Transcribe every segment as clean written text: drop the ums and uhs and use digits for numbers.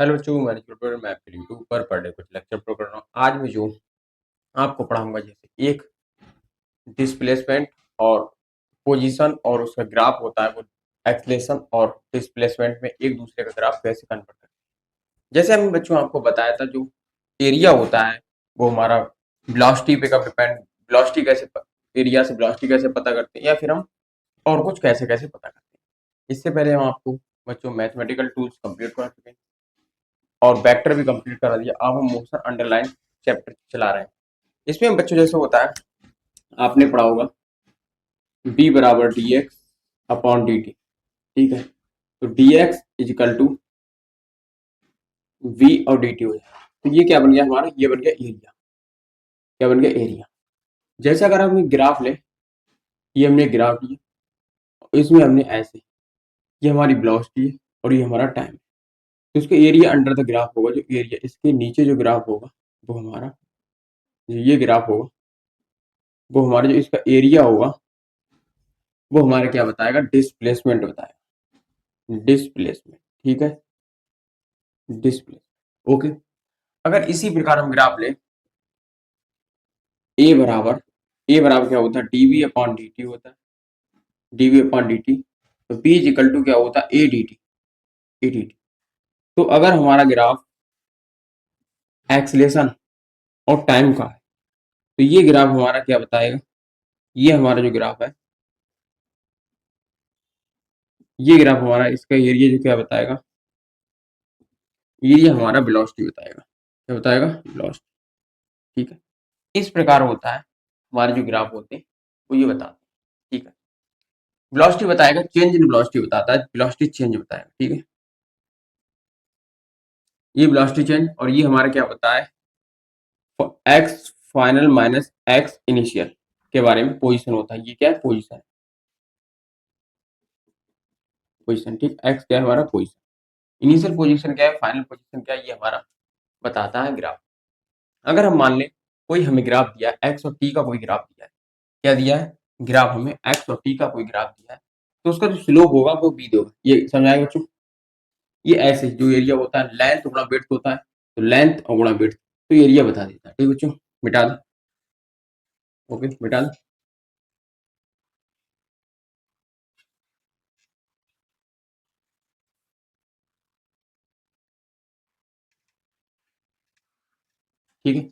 Hello बच्चों, मैं tutorial में आपके यूट्यूब पर पढ़ रहे कुछ लेक्चर प्रो कर रहा हूँ। आज मैं जो आपको पढ़ाऊंगा जैसे एक डिस्प्लेसमेंट और पोजीशन और उसका ग्राफ होता है, वो एक्सलेशन और डिस्प्लेसमेंट में एक दूसरे का ग्राफ कैसे कन्वर्ट करते हैं। जैसे हमने बच्चों आपको बताया था, जो एरिया होता है वो हमारा वेलोसिटी पे का डिपेंड, वेलोसिटी कैसे एरिया से वेलोसिटी कैसे पता करते हैं, या फिर हम और कुछ कैसे कैसे पता करते हैं। इससे पहले हम आपको बच्चों मैथमेटिकल टूल्स कंप्लीट कर चुके हैं और वेक्टर भी कंप्लीट करा दिया। अब हम मोशन अंडरलाइन चैप्टर चला रहे हैं। इसमें बच्चों जैसे होता है, आपने पढ़ा होगा b बराबर D X upon D T. ठीक है, तो D X equal to v और डी टी हो जाए। तो ये क्या बन गया हमारा, ये बन गया एरिया। क्या बन गया, एरिया। जैसे अगर हम ग्राफ लें, ये हमने ग्राफ लिया, इसमें हमने ऐसे, ये हमारी वेलोसिटी है और ये हमारा टाइम है। तो इसका एरिया अंडर द ग्राफ होगा, जो एरिया इसके नीचे जो ग्राफ होगा वो हमारा, जो ये ग्राफ होगा वो हमारा, जो इसका एरिया होगा वो हमारा क्या बताएगा, डिस्प्लेसमेंट बताएगा। डिस्प्लेसमेंट, ठीक है, डिस्प्लेसमेंट। ओके, अगर इसी प्रकार हम ग्राफ लें, ए बराबर क्या होता है, डीवी अपॉन डी टी होता है, डीवी अपॉन डी टी। तो बी इज इक्वल टू क्या होता है, A D T, A D T. तो अगर हमारा ग्राफ एक्सलेशन और टाइम का है, तो ये ग्राफ हमारा क्या बताएगा, ये हमारा जो ग्राफ है, ये ग्राफ हमारा, इसका एरिया जो क्या बताएगा, एरिया हमारा वेलोसिटी बताएगा। क्या बताएगा, वेलोसिटी। ठीक है, इस प्रकार होता है हमारे जो ग्राफ होते हैं वो ये बताते हैं। ठीक है, वेलोसिटी बताएगा, चेंज इन वेलोसिटी बताता है, वेलोसिटी चेंज बताएगा। ठीक है, ये वेलोसिटी चेंज, और ये हमारा क्या बताता है, x final minus X initial के बारे में पोजीशन होता है। ये क्या है, पोजीशन, पोजीशन। ठीक, एक्स क्या है हमारा, पोजीशन। इनिशियल पोजीशन क्या है, फाइनल पोजीशन क्या है, ये हमारा बताता है ग्राफ। अगर हम मान लें कोई हमें ग्राफ दिया है, एक्स और टी का कोई ग्राफ दिया है, क्या दिया है, ग्राफ हमें एक्स और टी का कोई ग्राफ दिया है, तो उसका जो स्लोप होगा वो बी देगा। ये समझाएगा बच्चों, ये ऐसे जो एरिया होता है, लेंथ गुणा विड्थ होता है, तो लेंथ और गुणा विड्थ, तो एरिया बता देता है। ठीक बच्चों, मिटा दो। ओके, मिटा दो। ठीक है,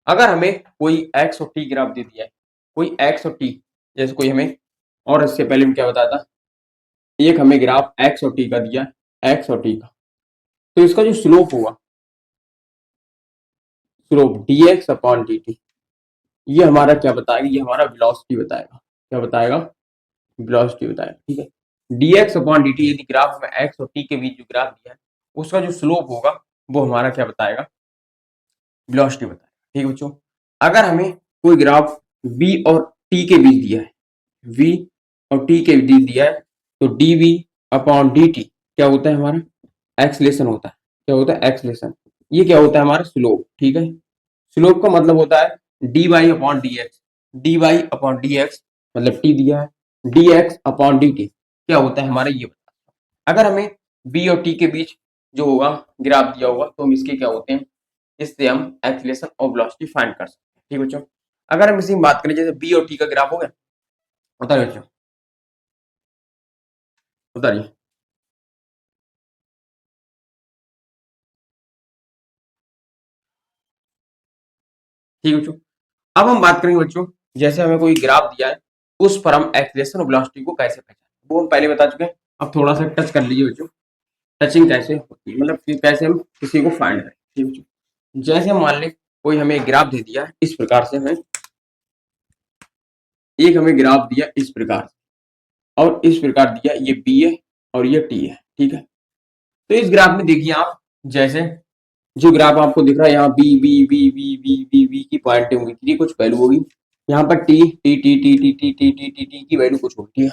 अगर हमें कोई एक्स और टी ग्राफ दे दिया है, कोई एक्स और टी, जैसे कोई हमें, और इससे पहले मैं क्या बताया था, एक हमें ग्राफ एक्स और टी का दिया, एक्स और टी का, तो इसका जो स्लोप होगा, slope D X upon D T, ये हमारा क्या बताएगा, ये हमारा वेलोसिटी बताएगा। क्या बताएगा, वेलोसिटी बताएगा। ठीक है, D X upon D T, यदि ग्राफ में एक्स और टी के बीच जो ग्राफ दिया है, उसका जो स्लोप होगा वो हमारा क्या बताएगा, वेलोसिटी बताएगा। ठीक है बच्चों, अगर हमें कोई ग्राफ बी और टी के बीच दिया है, v और t के बीच दिया है, तो dv अपॉन dt क्या होता है हमारा, एक्सलेशन होता है। क्या होता है, एक्सलेशन। ये क्या होता है हमारा, स्लोप। ठीक है, स्लोप का मतलब होता है dy upon dx, dy upon dx, मतलब t दिया है, dx अपॉन dt क्या होता है हमारा, ये बता। अगर हमें b और t के बीच जो होगा ग्राफ दिया होगा, तो हम इसके क्या होते हैं, इससे हम एक्सलेशन और वेलोसिटी फाइंड कर सकते हैं। ठीक बच्चों, अगर हम इसी बात करें, जैसे b और t का ग्राफ हो गया, बताइए बच्चों, बताइए। ठीक है बच्चों, अब हम बात करेंगे बच्चों, जैसे हमें कोई ग्राफ दिया है, उस पर हम एक्सलेशन और वेलोसिटी को कैसे पहचानें, वो हम पहले बता चुके हैं। अब थोड़ा सा टच कर लीजिए बच्चों, टचिंग कैसे होती है, मतलब कि कैसे हम किसी को फाइंड करें। ठीक है बच्चों, जैसे हम मान लें कोई हमें एक ग्राफ दे दिया है, इस प्रकार से हमें एक हमें ग्राफ दिया इस प्रकार से, और इस प्रकार दिया, ये बी है और ये टी है। ठीक है, तो इस ग्राफ में देखिए आप, जैसे जो ग्राफ आपको दिख रहा है, यहाँ B B B B B B B की पॉइंट होंगी, की कुछ वैल्यू होगी, यहाँ पर T T T T T T T T T T की वैल्यू कुछ होती है।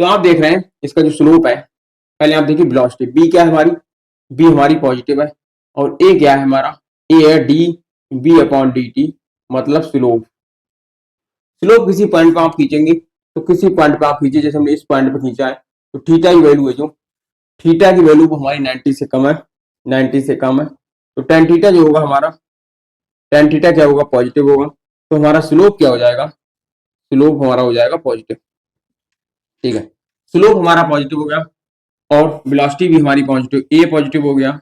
तो आप देख रहे हैं इसका जो स्लोप है, पहले आप देखिए वेलोसिटी, बी क्या है हमारी, बी हमारी पॉजिटिव है, और ए क्या है हमारा, ए है D B upon D T, मतलब स्लोप। स्लोप किसी पॉइंट पर आप खींचेंगे, तो किसी पॉइंट पर आप खींचे, जैसे हमने इस पॉइंट पर खींचा है, तो थीटा की वैल्यू है, जो थीटा की वैल्यू हमारी 90 से कम है, 90 से कम है, तो टेन थीटा जो होगा हमारा, टेन थीटा क्या होगा, पॉजिटिव होगा, तो हमारा स्लोप क्या हो जाएगा, स्लोप हमारा हो जाएगा पॉजिटिव। ठीक है, स्लोप हमारा पॉजिटिव हो गया और वेलोसिटी भी हमारी पॉजिटिव, ए पॉजिटिव हो गया,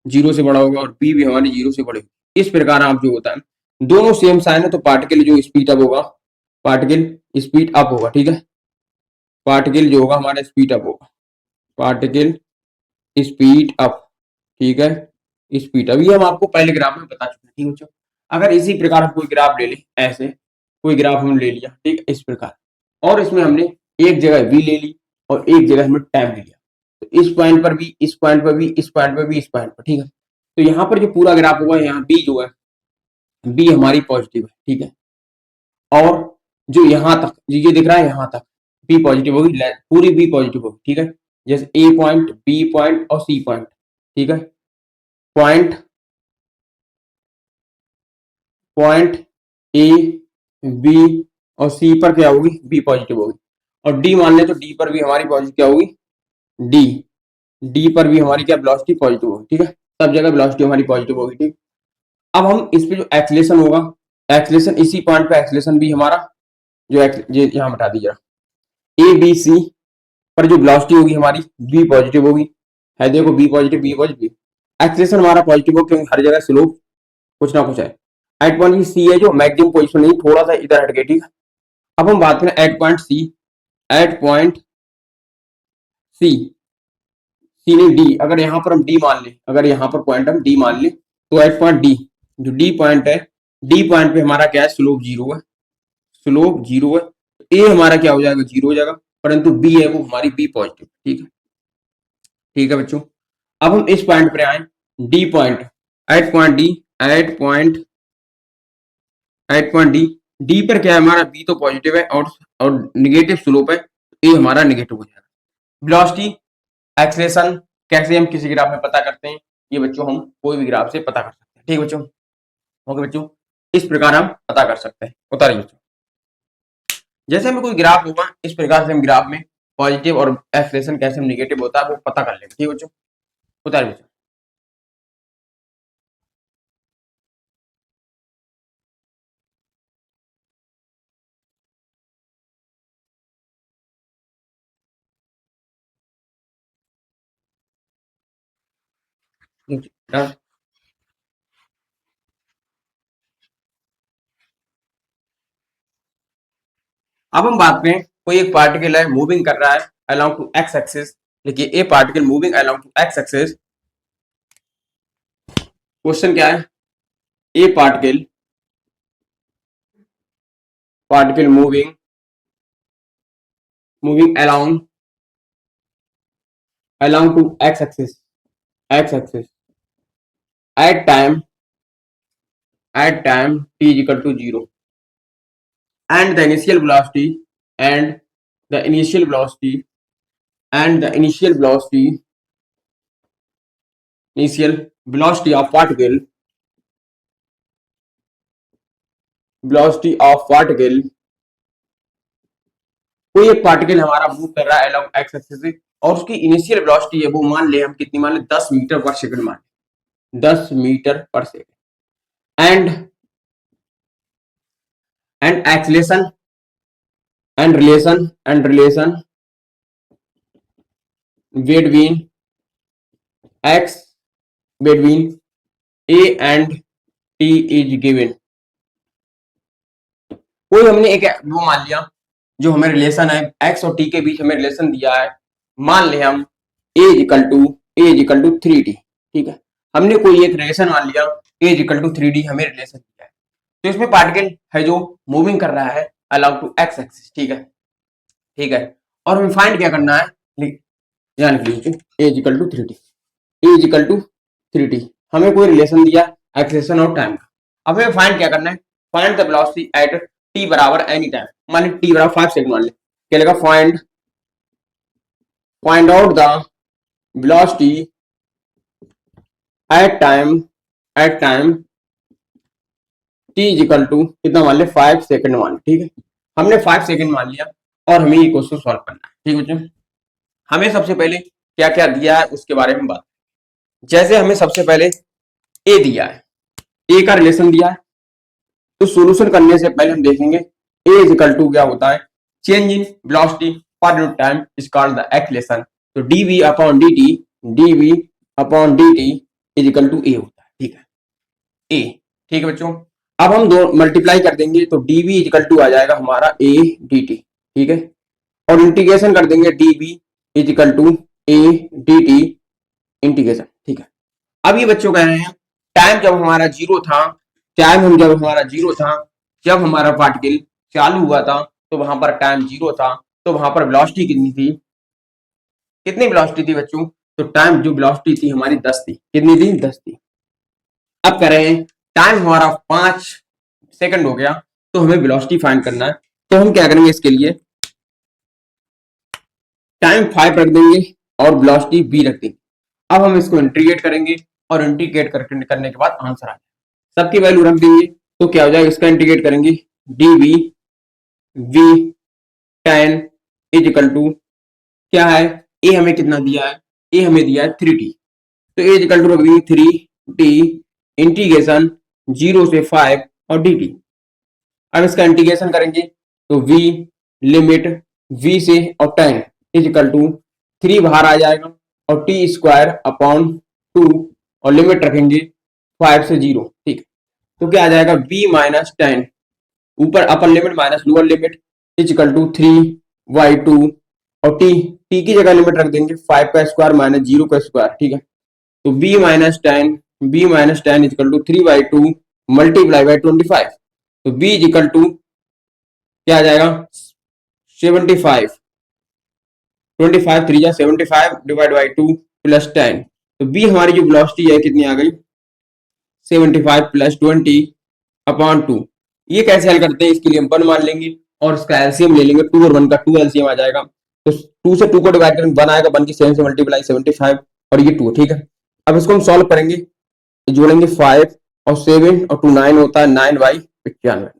जीरो से बड़ा होगा, और बी भी हमारी जीरो से बड़ी। इस प्रकार आप जो होता है दोनों सेम साइन है, तो पार्टिकल जो स्पीड अप होगा, पार्टिकल स्पीड अप होगा। ठीक है, पार्टिकल जो होगा हमारा स्पीड अप होगा, पार्टिकल स्पीड अप। ठीक है, स्पीड अप, ये हम आपको पहले ग्राफ में बता चुके हैं। ठीक है बच्चों, अगर इसी प्रकार हम कोई ग्राफ ले लें, ऐसे कोई ग्राफ हम ले लिया, ठीक है, इस प्रकार, और इसमें हमने एक जगह v ले ली और एक जगह हमने टाइम ले लिया, तो इस पॉइंट पर भी, इस पॉइंट पर भी, इस पॉइंट पर भी, इस पॉइंट पर। ठीक है, तो यहाँ पर जो पूरा ग्राफ होगा, यहाँ b जो है, b हमारी पॉजिटिव है। ठीक है, और जो यहाँ तक ये दिख रहा है, यहाँ तक b पॉजिटिव होगी, पूरी b पॉजिटिव होगी। ठीक है, जैसे a पॉइंट, b पॉइंट और c पॉइंट। ठीक है, पॉइंट पॉइंट ए, बी और सी पर क्या होगी, बी पॉजिटिव होगी, और डी मान ले तो डी पर भी हमारी पॉजिटिव क्या होगी, डी, डी पर भी हमारी क्या वेलोसिटी पॉजिटिव होगी। ठीक है, सब जगह वेलोसिटी हमारी पॉजिटिव होगी। ठीक, अब हम इस पे जो एक्सीलरेशन होगा, एक्सीलरेशन इसी पॉइंट पे एक्सीलरेशन भी हमारा जो ये यहाँ बता दीजिए, ए बी सी पर जो वेलोसिटी होगी हमारी बी पॉजिटिव होगी, है देखो B positive, B positive, acceleration हमारा पॉजिटिव हो, क्योंकि हर जगह स्लोप कुछ ना कुछ है। एट पॉइंट सी है जो मैक्सिमम पोजीशन नहीं, थोड़ा सा इधर हट गया। ठीक है, अब हम बात करें at point C, at point C, C ने डी, अगर यहाँ पर हम डी मान ले, अगर यहाँ पर पॉइंट हम डी मान ले, तो एट पॉइंट डी, जो डी पॉइंट है, डी पॉइंट पे हमारा क्या है, स्लोप जीरो है, स्लोप जीरो है, ए हमारा क्या हो जाएगा, जीरो हो जाएगा, परंतु बी है वो हमारी बी पॉजिटिव। ठीक है, ठीक है बच्चों, अब हम इस पॉइंट पर आए, D point, at point D, at point, at point D, D पर क्या है हमारा, बी तो पॉजिटिव है और निगेटिव स्लोप है, ए हमारा निगेटिव हो जाएगा। वेलोसिटी, एक्सीलरेशन कैसे हम किसी ग्राफ में पता करते हैं, ये बच्चों हम कोई भी ग्राफ से पता कर सकते हैं। ठीक बच्चों, ओके बच्चों, इस प्रकार हम पता कर सकते हैं। उतारिए बच्चों, जैसे हमें कोई ग्राफ होगा, इस प्रकार से हम ग्राफ में पॉजिटिव और एक्सीलरेशन कैसे निगेटिव होता है वो पता कर लेंगे। ठीक बच्चों, उतारिए बच्चों, अब हम बात करें, कोई एक पार्टिकल है मूविंग कर रहा है अलोंग टू एक्स एक्सिस, देखिए a particle moving along to X axis. Question क्या है, a particle, particle moving, moving along to x axis, x axis at time, at time t is equal to 0, and the initial velocity, and the initial velocity, and the initial velocity, initial velocity of particle, velocity of particle, कोई एक particle हमारा move कर रहा है along x axis से, और उसकी initial velocity है वो मान ले हम कितनी, मान ले 10 मीटर पर सेकंड, मान 10 मीटर पर second, and acceleration and relation between x, between a and t is given। कोई हमने एक वो मान लिया, जो हमें रिलेशन है x और t के बीच हमें रिलेशन दिया है, मान ले हम a is equal to 3d। ठीक है, हमने कोई एक रिलेशन मान लिया, a is equal to 3d हमें रिलेशन दिया है, तो इसमें पार्टिकल है जो मूविंग कर रहा है अलोंग टू x एक्सिस। ठीक है, ठीक है, और हमें फाइंड क्या करना है, ध्यान लीजिए, A equal to 3d, A equal to 3d, हमें कोई रिलेशन दिया एक्सीलरेशन और टाइम का। अब हमें फाइंड क्या करना है, find the velocity at T बराबर एनी टाइम, मान ली टी बराबर 5 सेकंड, मान ली क्या लेगा, find, find out the velocity at time, at time T equal to कितना, मान ले 5 सेकंड, मान ली। ठीक है, हमने 5 सेकंड मान लिया और हमें ये क्वेश्चन सॉल्व करना है। ठीक है बच्चों, हमें सबसे पहले क्या क्या दिया है उसके बारे में बात, जैसे हमें सबसे पहले ए दिया है, ए का रिलेशन दिया है, तो सॉल्यूशन करने से पहले हम देखेंगे ए इज इक्वल टू क्या होता है, change in velocity per unit time is called the acceleration. तो dv upon dt, dv upon dt is equal to a होता है, ठीक है, ए, ठीक है बच्चों। अब हम दो मल्टीप्लाई कर देंगे तो dv इज इक्वल टू आ जाएगा हमारा a dt, ठीक है, और इंटीग्रेशन कर देंगे dv is equal to a dt integration, ठीक है। अब ये बच्चों कह रहे हैं टाइम जब हमारा जीरो था, टाइम हम जब हमारा जीरो था, जब हमारा पार्टिकल चालू हुआ था तो वहां पर टाइम जीरो था, तो वहां पर वेलोसिटी कितनी थी, कितनी वेलोसिटी थी बच्चों, तो टाइम जो वेलोसिटी थी हमारी 10 थी, कितनी थी, 10 थी। अब कह रहे हैं टाइम हमारा 5 सेकंड हो गया, तो हमें वेलोसिटी फाइंड करना है, तो हम क्या करेंगे इसके लिए टाइम 5 रख देंगे और वेलोसिटी v रख देंगे। अब हम इसको इंटीग्रेट करेंगे और इंटीग्रेट करने के बाद आंसर आ जाएगा, सबकी वैल्यू रख देंगे तो क्या हो जाएगा, इसका इंटीग्रेट करेंगे dv v tan is equal to क्या है, ए हमें कितना दिया है, ए हमें दिया है 3t, तो ए इज इक्वल टू रख देंगे 3t इंटीग्रेशन 0 से 5 और dt। अब इसका इंटीग्रेशन करेंगे तो v लिमिट v से और tan इज इक्वल टू 3 बाहर आ जाएगा और टी स्क्वायर अपॉन 2 और लिमिट रखेंगे 5 से 0, ठीक, तो क्या आ जाएगा v माइनस 10 ऊपर upper limit minus lower limit is equal to 3/2 और टी की जगह लिमिट रख देंगे 5 का स्क्वायर माइनस 0 का स्क्वायर, ठीक है, तो b minus 10 is equal to 3/2 multiply by 25, तो b इज इक्वल टू क्या आ जाएगा 75, 25 3 जा 75 डिवाइड बाई 2 प्लस 10, तो b हमारी जो वेलोसिटी है कितनी आ गई 75 प्लस 20 अपॉन 2। ये कैसे हल करते हैं, इसके लिए हम 1 मान लेंगे और इसका एलसीएम ले लेंगे, 2 और 1 का 2 एलसीएम आ जाएगा, तो 2 से 2 को डिवाइड करेंगे 1 आएगा, 1 की 7 से मल्टीप्लाई 75 और ये 2, ठीक है। अब इसको हम सॉल्व करेंगे, जोड़ेंगे 5 और 7 और 2 9 होता है 9/95,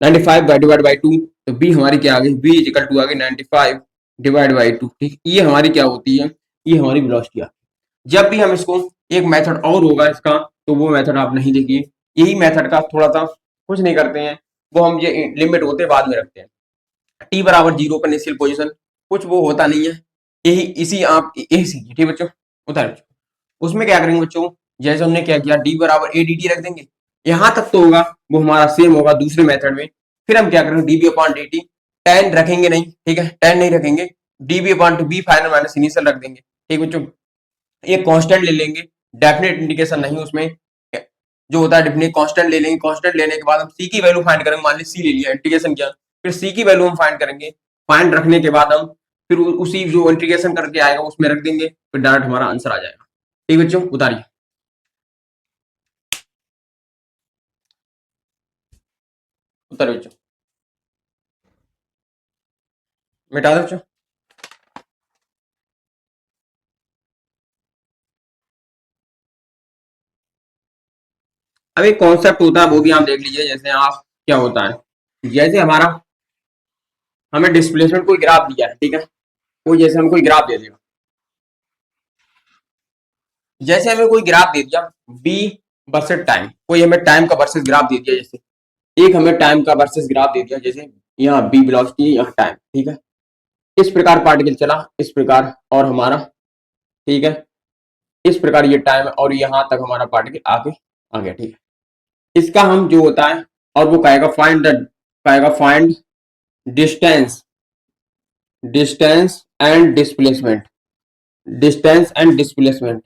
95 डिवाइड बाई 2, तो b हमारी क्या आ गई, b इज इक्वल टू आ गई 95 डिवाइड बाई 2, ठीक, ये हमारी क्या होती है, ये हमारी वेलोसिटी है। जब भी हम इसको एक मेथड और होगा इसका, तो वो मेथड आप नहीं देखिए, यही मेथड का थोड़ा सा कुछ नहीं करते हैं, वो हम ये लिमिट होते बाद में रखते हैं, t बराबर 0 पर इनिशियल पोजीशन कुछ वो होता नहीं है, यही इसी आप यही सीखिए, ठीक बच्चों, उतार उसमें क्या करेंगे बच्चों, जैसे हमने क्या किया d बराबर adt रख देंगे, यहां तक तो होगा, वो हमारा सेम होगा दूसरे मेथड में। फिर हम क्या करेंगे db अपॉन dt, tan रखेंगे नहीं, ठीक है, tan नहीं रखेंगे, db upon two b final minus initial रख देंगे, ठीक बच्चों, एक कांस्टेंट ले लेंगे, डेफिनेट इंडिकेशन नहीं उसमें, जो होता है डेफिनेट कांस्टेंट ले लेंगे, कांस्टेंट लेने के बाद हम c की वैल्यू फाइंड करेंगे, मान ली c ले लिया, इंटीग्रेशन किया, फिर c की वैल्यू हम फाइंड करेंगे, फाइंड रखने के बाद हम फिर उसी जो इंटीग्रेशन करके आएगा उसमें रख देंगे, फिर डायरेक्ट हमारा आंसर आ जाएगा, ठीक बच्चों, उतारिए, उतार बच्चों, मिटा दो बच्चों। अब एक कॉन्सेप्ट होता है वो भी आप देख लीजिए, जैसे आप क्या होता है, जैसे हमारा हमें डिस्प्लेसमेंट कोई ग्राफ दिया है, ठीक है, कोई जैसे हमें कोई ग्राफ दे दिया, जैसे हमें कोई ग्राफ दे दिया b वर्सेस टाइम, कोई हमें टाइम का वर्सेस ग्राफ दे दिया, जैसे एक हमें टाइम का वर्सेस ग्राफ दे दिया, जैसे यहाँ b वेलोसिटी यहाँ टाइम, ठीक है, इस प्रकार पार्टिकल चला इस प्रकार और हमारा, ठीक है, इस प्रकार ये टाइम और यहाँ तक हमारा पार्टिकल आगे आ गया, ठीक है, इसका हम जो होता है और वो कहेगा find distance, distance and displacement, distance and displacement,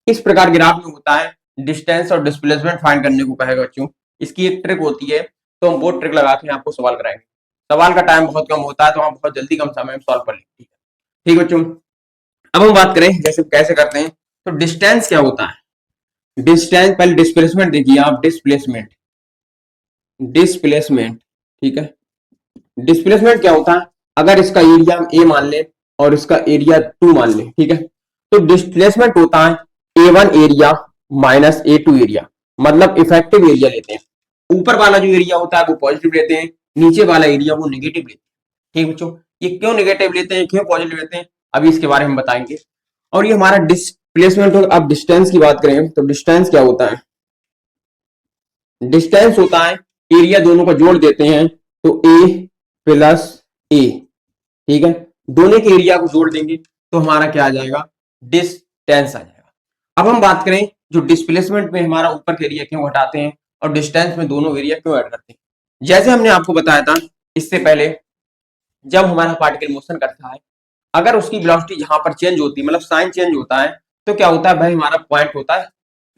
इस प्रकार ग्राफ में होता है, डिस्टेंस और डिस्प्लेसमेंट फाइंड करने को कहेगा बच्चों। इसकी एक ट्रिक होती है, तो हम वो ट्रिक लगा के आपको सवाल कराएंगे, सवाल का टाइम बहुत कम होता है, तो हम बहुत जल्दी कम समय में सॉल्व कर लेंगे, ठीक है बच्चों। अब हम बात करें जैसे कैसे करते हैं, तो डिस्टेंस क्या होता है, डिस्टेंस, पहले डिस्प्लेसमेंट देखिए आप, डिस्प्लेसमेंट, डिस्प्लेसमेंट, ठीक है, डिस्प्लेसमेंट क्या होता है, अगर इसका एरिया हम ए मान ले और इसका एरिया 2 मान ले, ठीक है, तो डिस्प्लेसमेंट होता है A1 area minus A2 area, मतलब इफेक्टिव एरिया लेते हैं, ऊपर वाला जो एरिया होता है वो पॉजिटिव लेते हैं, नीचे वाला एरिया वो नेगेटिव लेते हैं, ठीक बच्चों, ये क्यों नेगेटिव लेते हैं क्यों पॉजिटिव लेते हैं, अभी इसके बारे में बताएंगे। और ये हमारा डिस्प्लेसमेंट होगा। अब डिस्टेंस की बात करें तो डिस्टेंस क्या होता है? डिस्टेंस होता है एरिया दोनों को जोड़ देते हैं तो ए प्लस ए, ठीक है, दोनों के एरिया को जोड़ देंगे तो हमारा क्या आ जाएगा? डिस्टेंस आ जाएगा। अब हम बात करें जो डिस्प्लेसमेंट में हमारा ऊपर के एरिया क्यों घटाते हैं और डिस्टेंस में दोनों एरिया क्यों ऐड करते हैं। जैसे हमने आपको बताया था इससे पहले, जब हमारा पार्टिकल मोशन करता है, अगर उसकी वेलोसिटी यहाँ पर चेंज होती है, मतलब साइन चेंज होता है, तो क्या होता है भाई? हमारा पॉइंट होता है,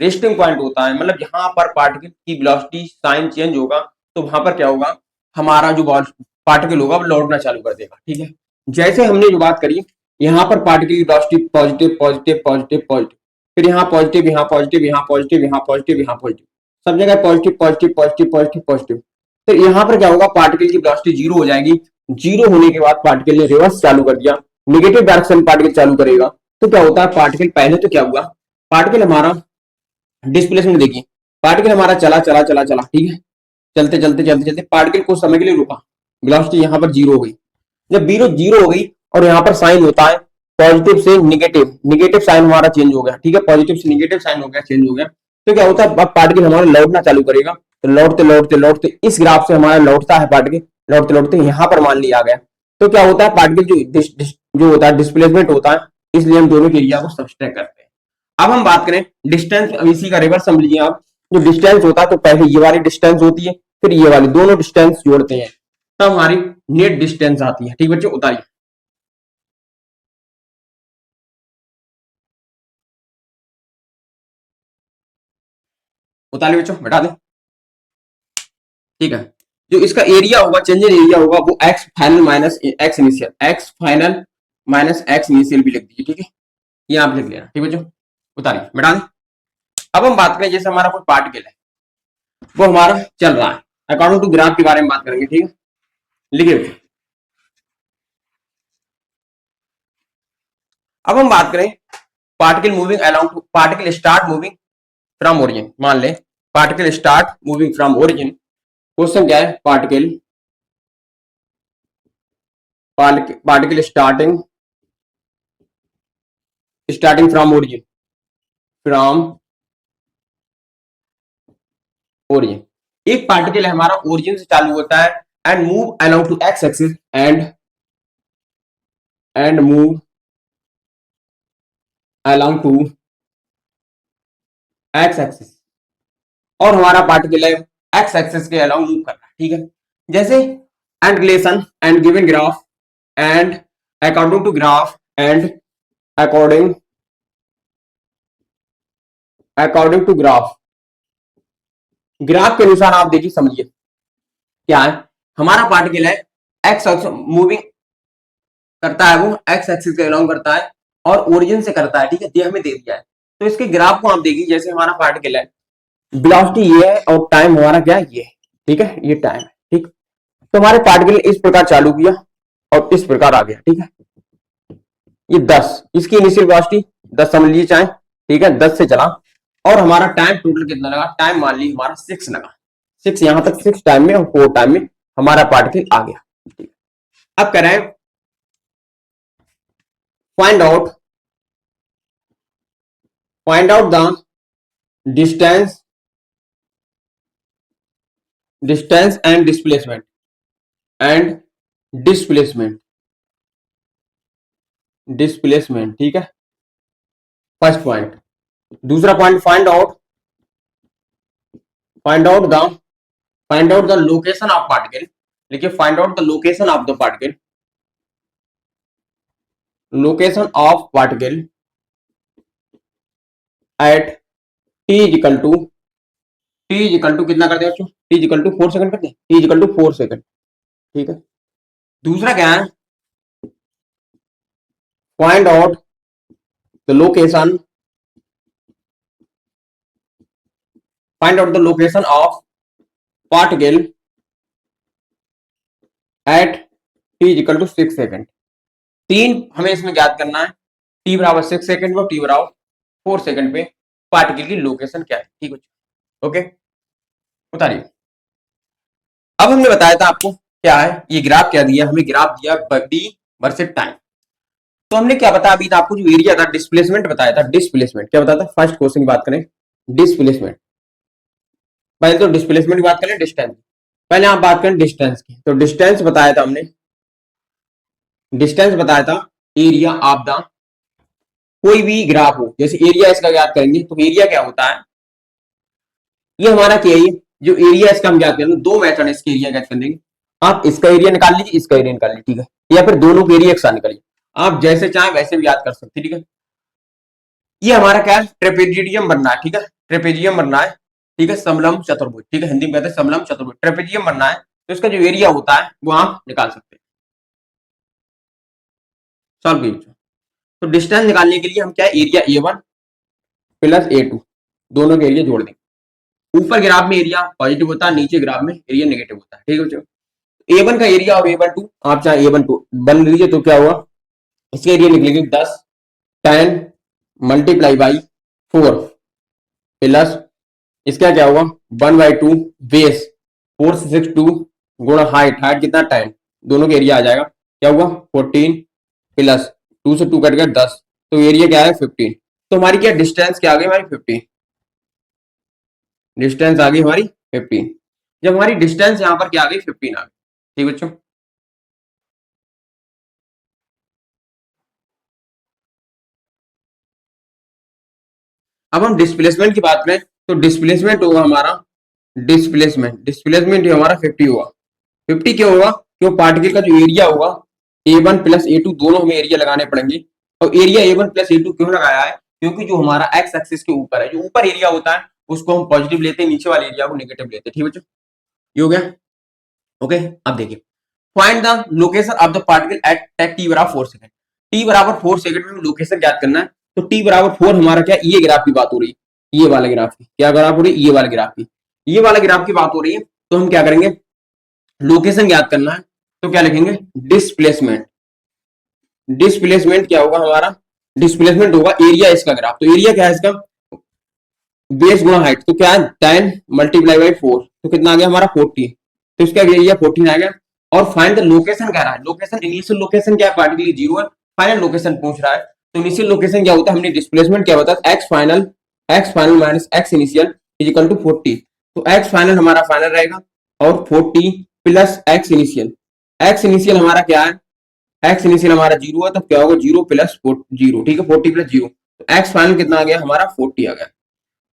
रेस्टिंग पॉइंट होता है, मतलब यहाँ पर पार्टिकल की वेलोसिटी साइन चेंज होगा तो वहां पर क्या होगा? हमारा जो पार्टिकल होगा वो लौटना चालू कर देगा, ठीक है। जैसे हमने जो बात करी, यहाँ पर पार्टिकल की velocity positive positive positive positive, फिर यहाँ पॉजिटिव, यहाँ पॉजिटिव, यहाँ पॉजिटिव, यहाँ पॉजिटिव, यहाँ पॉजिटिव, सब जगह positive positive positive positive positive. फिर यहाँ पर क्या होगा? पार्टिकल की वेलोसिटी जीरो हो जाएगी। जीरो होने के बाद पार्टिकल ने रिवर्स चालू कर दिया, नेगेटिव डायरेक्शन पार्टिकल चालू करेगा, तो क्या होता है? पार्टिकल पहले तो क्या हुआ? पार्टिकल हमारा डिस्प्लेसमेंट देखिए, पार्टिकल हमारा चला चला चला चला, ठीक है, चलते चलते चलते चलते पार्टिकल कुछ समय के लिए रुका, वेलोसिटी यहाँ पर जीरो हो गई। जब जीरो जीरो हो गई और यहाँ पर साइन होता है पॉजिटिव से निगेटिव, निगेटिव साइन हमारा चेंज हो गया, ठीक है, पॉजिटिव से निगेटिव साइन हो गया, चेंज हो गया, तो क्या होता है? अब पार्टिकल हमारा लौटना चालू करेगा, तो लौटते लौटते लौटते इस ग्राफ से हमारा लौटता है पार्टिकल, लौटते लौटते यहाँ पर मान लिया गया, तो क्या होता है? पार्टिकल जो होता है डिस्प्लेसमेंट होता है, इसलिए हम दोनों के एरिया को सब्सट्रैक्ट करते हैं। अब हम बात करें डिस्टेंस, अब इसी का रिवर्स समझ लीजिए आप। जो डिस्टेंस होता है तो पहले ये वाली डिस्टेंस होती है, फिर ये वाली, दोनों डिस्टेंस जोड़ते हैं तब हमारी नेट डिस्टेंस आती है, ठीक बच्चों, उतारिए। उतारिए बच्चों, बैठा दें, ठीक है। जो इसका एरिया होगा, चेंज इन एरिया होगा, वो x final minus X initial, x final minus X initial भी लिख दीजिए, ठीक है, ये आप लिख लेना, ठीक बच्चों, उतारिए, बैठा दें। अब हम बात करें, जैसे हमारा कोई पार्टिकल है, वो हमारा चल रहा है, अकॉर्डिंग टू ग्राफ के बारे में बात करेंगे, ठीक है, लिखिए। अब हम बात करें particle moving along to, particle start moving from origin, मान लें particle start moving from origin. Question क्या है? Particle particle starting starting from origin, from origin. एक पार्टिकल है हमारा, ओरिजिन से चालू होता है and move along to X axis and move along to X axis, और हमारा पार्टिकल है एक्स एक्सिस के अलोंग मूव कर रहा है, ठीक है। जैसे and relation and given graph and according to graph and according according to graph, graph के अनुसार आप देखिए, समझिए क्या है। हमारा पार्टिकल है एक्स मूविंग करता है, वो एक्स एक्सिस के अलोंग करता है और ओरिजिन से करता है, ठीक है, ये हमें दे दिया है। तो इसके ग्राफ को आप देखिए, जैसे हमारा पार्टिकल है, वेलोसिटी ये है और टाइम हमारा क्या है? ये, ठीक है, ये टाइम है, ठीक। तो हमारे पार्टिकल इस प्रकार चालू किया और इस प्रकार आ गया, ठीक है, ये 10, इसकी इनिशियल वेलोसिटी 10 समझ लीजिए चाहे, ठीक है, 10 से चला और हमारा टाइम टोटल कितना लगा? टाइम मान लीजिए हमारा 6 लगा, 6 यहां तक, 6 टाइम में और 4 टाइम में हमारा पार्टिकल आ गया, ठीक है। अब करें find out the distance and displacement and displacement displacement, ठीक है, फर्स्ट पॉइंट। दूसरा point, find out the location of particle, देखिए find out the location of the particle, location of particle at T is equal to, T is equal to कितना कर दे बच्चों? T is equal to 4 second करते हैं, T is equal to 4 second, ठीक है। दूसरा क्या है? Find out the location, find out the location of particle at T is equal to 6 second. तीन हमें इसमें ज्ञात करना है, टी बराबर 6 सेकंड पे, टी बराबर 4 सेकंड पे पार्टिकल की लोकेशन क्या है, ठीक है, ओके, उतारिए। अब हमने बताया था आपको क्या है, ये ग्राफ क्या दिया हमें? ग्राफ दिया डी वर्सेस टाइम। तो हमने क्या बताया अभी था आपको, जो एरिया था डिस्प्लेसमेंट बताया था, डिस्प्लेसमेंट क्या बताया था, फर्स्ट क्वेश्चन की बात करें डिस्प्लेसमेंट, पहले तो डिस्प्लेसमेंट की बात करें डिस्टेंस, पहले आप बात करें डिस्टेंस की, तो डिस्टेंस बताया था हमने, डिस्टेंस बताया था एरिया ऑफ द कोई भी ग्राफ हो, जैसे एरिया इसका याद करेंगे तो एरिया क्या होता है, ये हमारा क्या है, जो एरिया इसका हम याद करेंगे, दो मेथड है इसके एरिया याद करने के, आप इसका एरिया निकाल लीजिए, इसका एरिया निकाल लीजिए, ठीक है, या फिर दोनों के एरिया एक साथ निकालिए, आप जैसे चाहें वैसे भी याद कर सकते हैं, ठीक है। ये हमारा क्या है, ट्रेपेजियम बनना है, ठीक है, ट्रेपेजियम बनना है, ठीक है, समलंब चतुर्भुज, ठीक है, हिंदी में कहते हैं समलंब चतुर्भुज, ट्रेपेजियम बनना है, तो इसका जो एरिया होता है वो आप निकाल सकते हैं, सॉल्व कीजिए। तो डिस्टेंस निकालने के लिए हम क्या है, एरिया A1 प्लस A2 दोनों के एरिया जोड़ देंगे, ऊपर ग्राफ में एरिया पॉजिटिव होता है, नीचे ग्राफ में एरिया नेगेटिव होता है, ठीक है बच्चों। A1 का एरिया और A1 2 आप चाहे A1 2 बन लीजिए, तो क्या हुआ, इसके एरिया निकलेंगे 10 10 मल्टीप्लाई बाई 4 प्लस इसका क्या होगा 1/2 बेस 462 गुणा हाइट, हाइट कितना 10, दोनों के एरिया आ जाएगा, क्या हुआ 14 प्लस 2 से 2 कट गया 10, तो एरिया क्या है 15, तो हमारी क्या डिस्टेंस क्या आ गई हमारी 15, डिस्टेंस आ गई हमारी 15, जब हमारी डिस्टेंस यहाँ पर क्या आ गई 15 आ गई, ठीक बच्चों। अब हम डिस्प्लेसमेंट की बात करें, तो डिस्प्लेसमेंट होगा हमारा, डिस्प्लेसमेंट डिस्प्लेसमेंट हमारा 50 होगा, 50 क्यों होगा, क्यों पार्टिकल का जो एरिया होगा A1 प्लस A2 दोनों हमें एरिया लगाने पड़ेंगे, और एरिया A1 प्लस A2 क्यों लगाया है, क्योंकि जो हमारा एक्स एक्सिस के ऊपर है, जो ऊपर एरिया होता है उसको हम पॉजिटिव लेते हैं, नीचे वाले एरिया को नेगेटिव लेते हैं, ठीक बच्चों, ये हो गया, ओके। अब देखिए, find the location of the particle at T बराबर 4 सेकंड, टी बराबर 4 सेकंड में लोकेशन ज्ञात करना है, तो टी बराबर 4 हमारा क्या, ये ग्राफ की बात हो रही है, ये वाले ग्राफ की क्या ग्राफ हो रही है, ये वाले ग्राफ की, ये वाले ग्राफ की बात हो रही है, तो हम क्या करेंगे, लोकेशन ज्ञात करना है, तो क्या लिखेंगे डिस्प्लेसमेंट, डिस्प्लेसमेंट क्या होगा हमारा, डिस्प्लेसमेंट होगा एरिया इसका ग्राफ, तो एरिया क्या है इसका बेस गुणा हाइट, तो क्या है 10 मल्टीप्लाई बाई 4, तो कितना आ गया हमारा 40, तो इसका एरिया 14 आ गया, और फाइंड द लोकेशन कह रहा है, लोकेशन इनिशियल लोकेशन क्या है, पार्टिकल 0 है, फाइनल लोकेशन पूछ रहा है, तो इनिशियल लोकेशन क्या होता है, हमने डिस्प्लेसमेंट क्या बताया X final minus X initial is equal to 40, तो एक्स फाइनल हमारा फाइनल रहेगा, और 40 प्लस एक्स इनिशियल हमारा क्या है, एक्स इनिशियल हमारा 0 है, तो क्या होगा 0 प्लस 0, ठीक है 40 प्लस 0, तो एक्स फाइनल कितना आ गया हमारा 40 आ गया,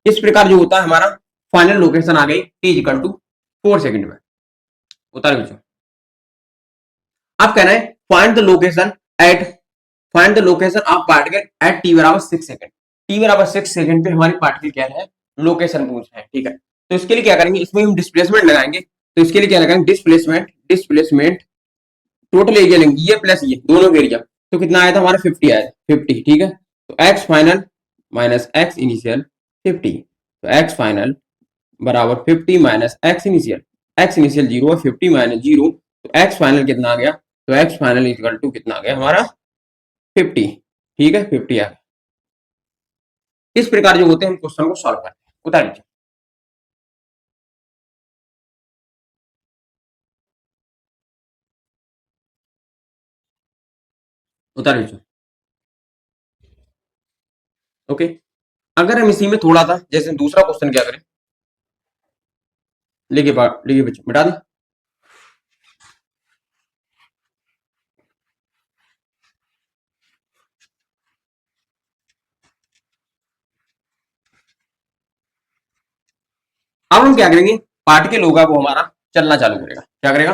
इस प्रकार जो होता है हमारा फाइनल लोकेशन आ गई टी इक्वल टू 4 सेकंड में, उतार बच्चों। अब कहना है find the location eight, find the location of particle at T बराबर 6 सेकंड, टी बराबर 6 सेकंड पे हमारी पार्टिकल क्या है, लोकेशन पूछ रहे हैं, ठीक है, तो इसके लिए क्या करेंगे, इसमें हम डिस्प्लेसमेंट लगाएंगे, तो इसके लिए क्या लगाएंगे डिस्प्लेसमेंट टोटल एरिया लेंगे, ये प्लस ये दोनों का एरिया, तो कितना आया था हमारा 50 आया, 50 ठीक है, तो x final minus X initial 50, तो एक्स फाइनल बराबर 50 माइनस एक्स इनिशियल 0 है, 50 माइनस 0, तो एक्स फाइनल कितना आ गया, तो एक्स फाइनल इक्वल टू कितना आ गया हमारा 50, ठीक है 50 आ गया, इस प्रकार जो होते हैं हम क्वेश्चन को सॉल्व करते हैं, उतार लीजिए, उतार लीजिए, ओके। अगर हम इसी में थोड़ा सा जैसे दूसरा क्वेश्चन क्या करें, लिखिए बच्चों मिटा दें, अब हम क्या करेंगे, पार्टिकल होगा वो हमारा चलना चालू करेगा, क्या करेगा,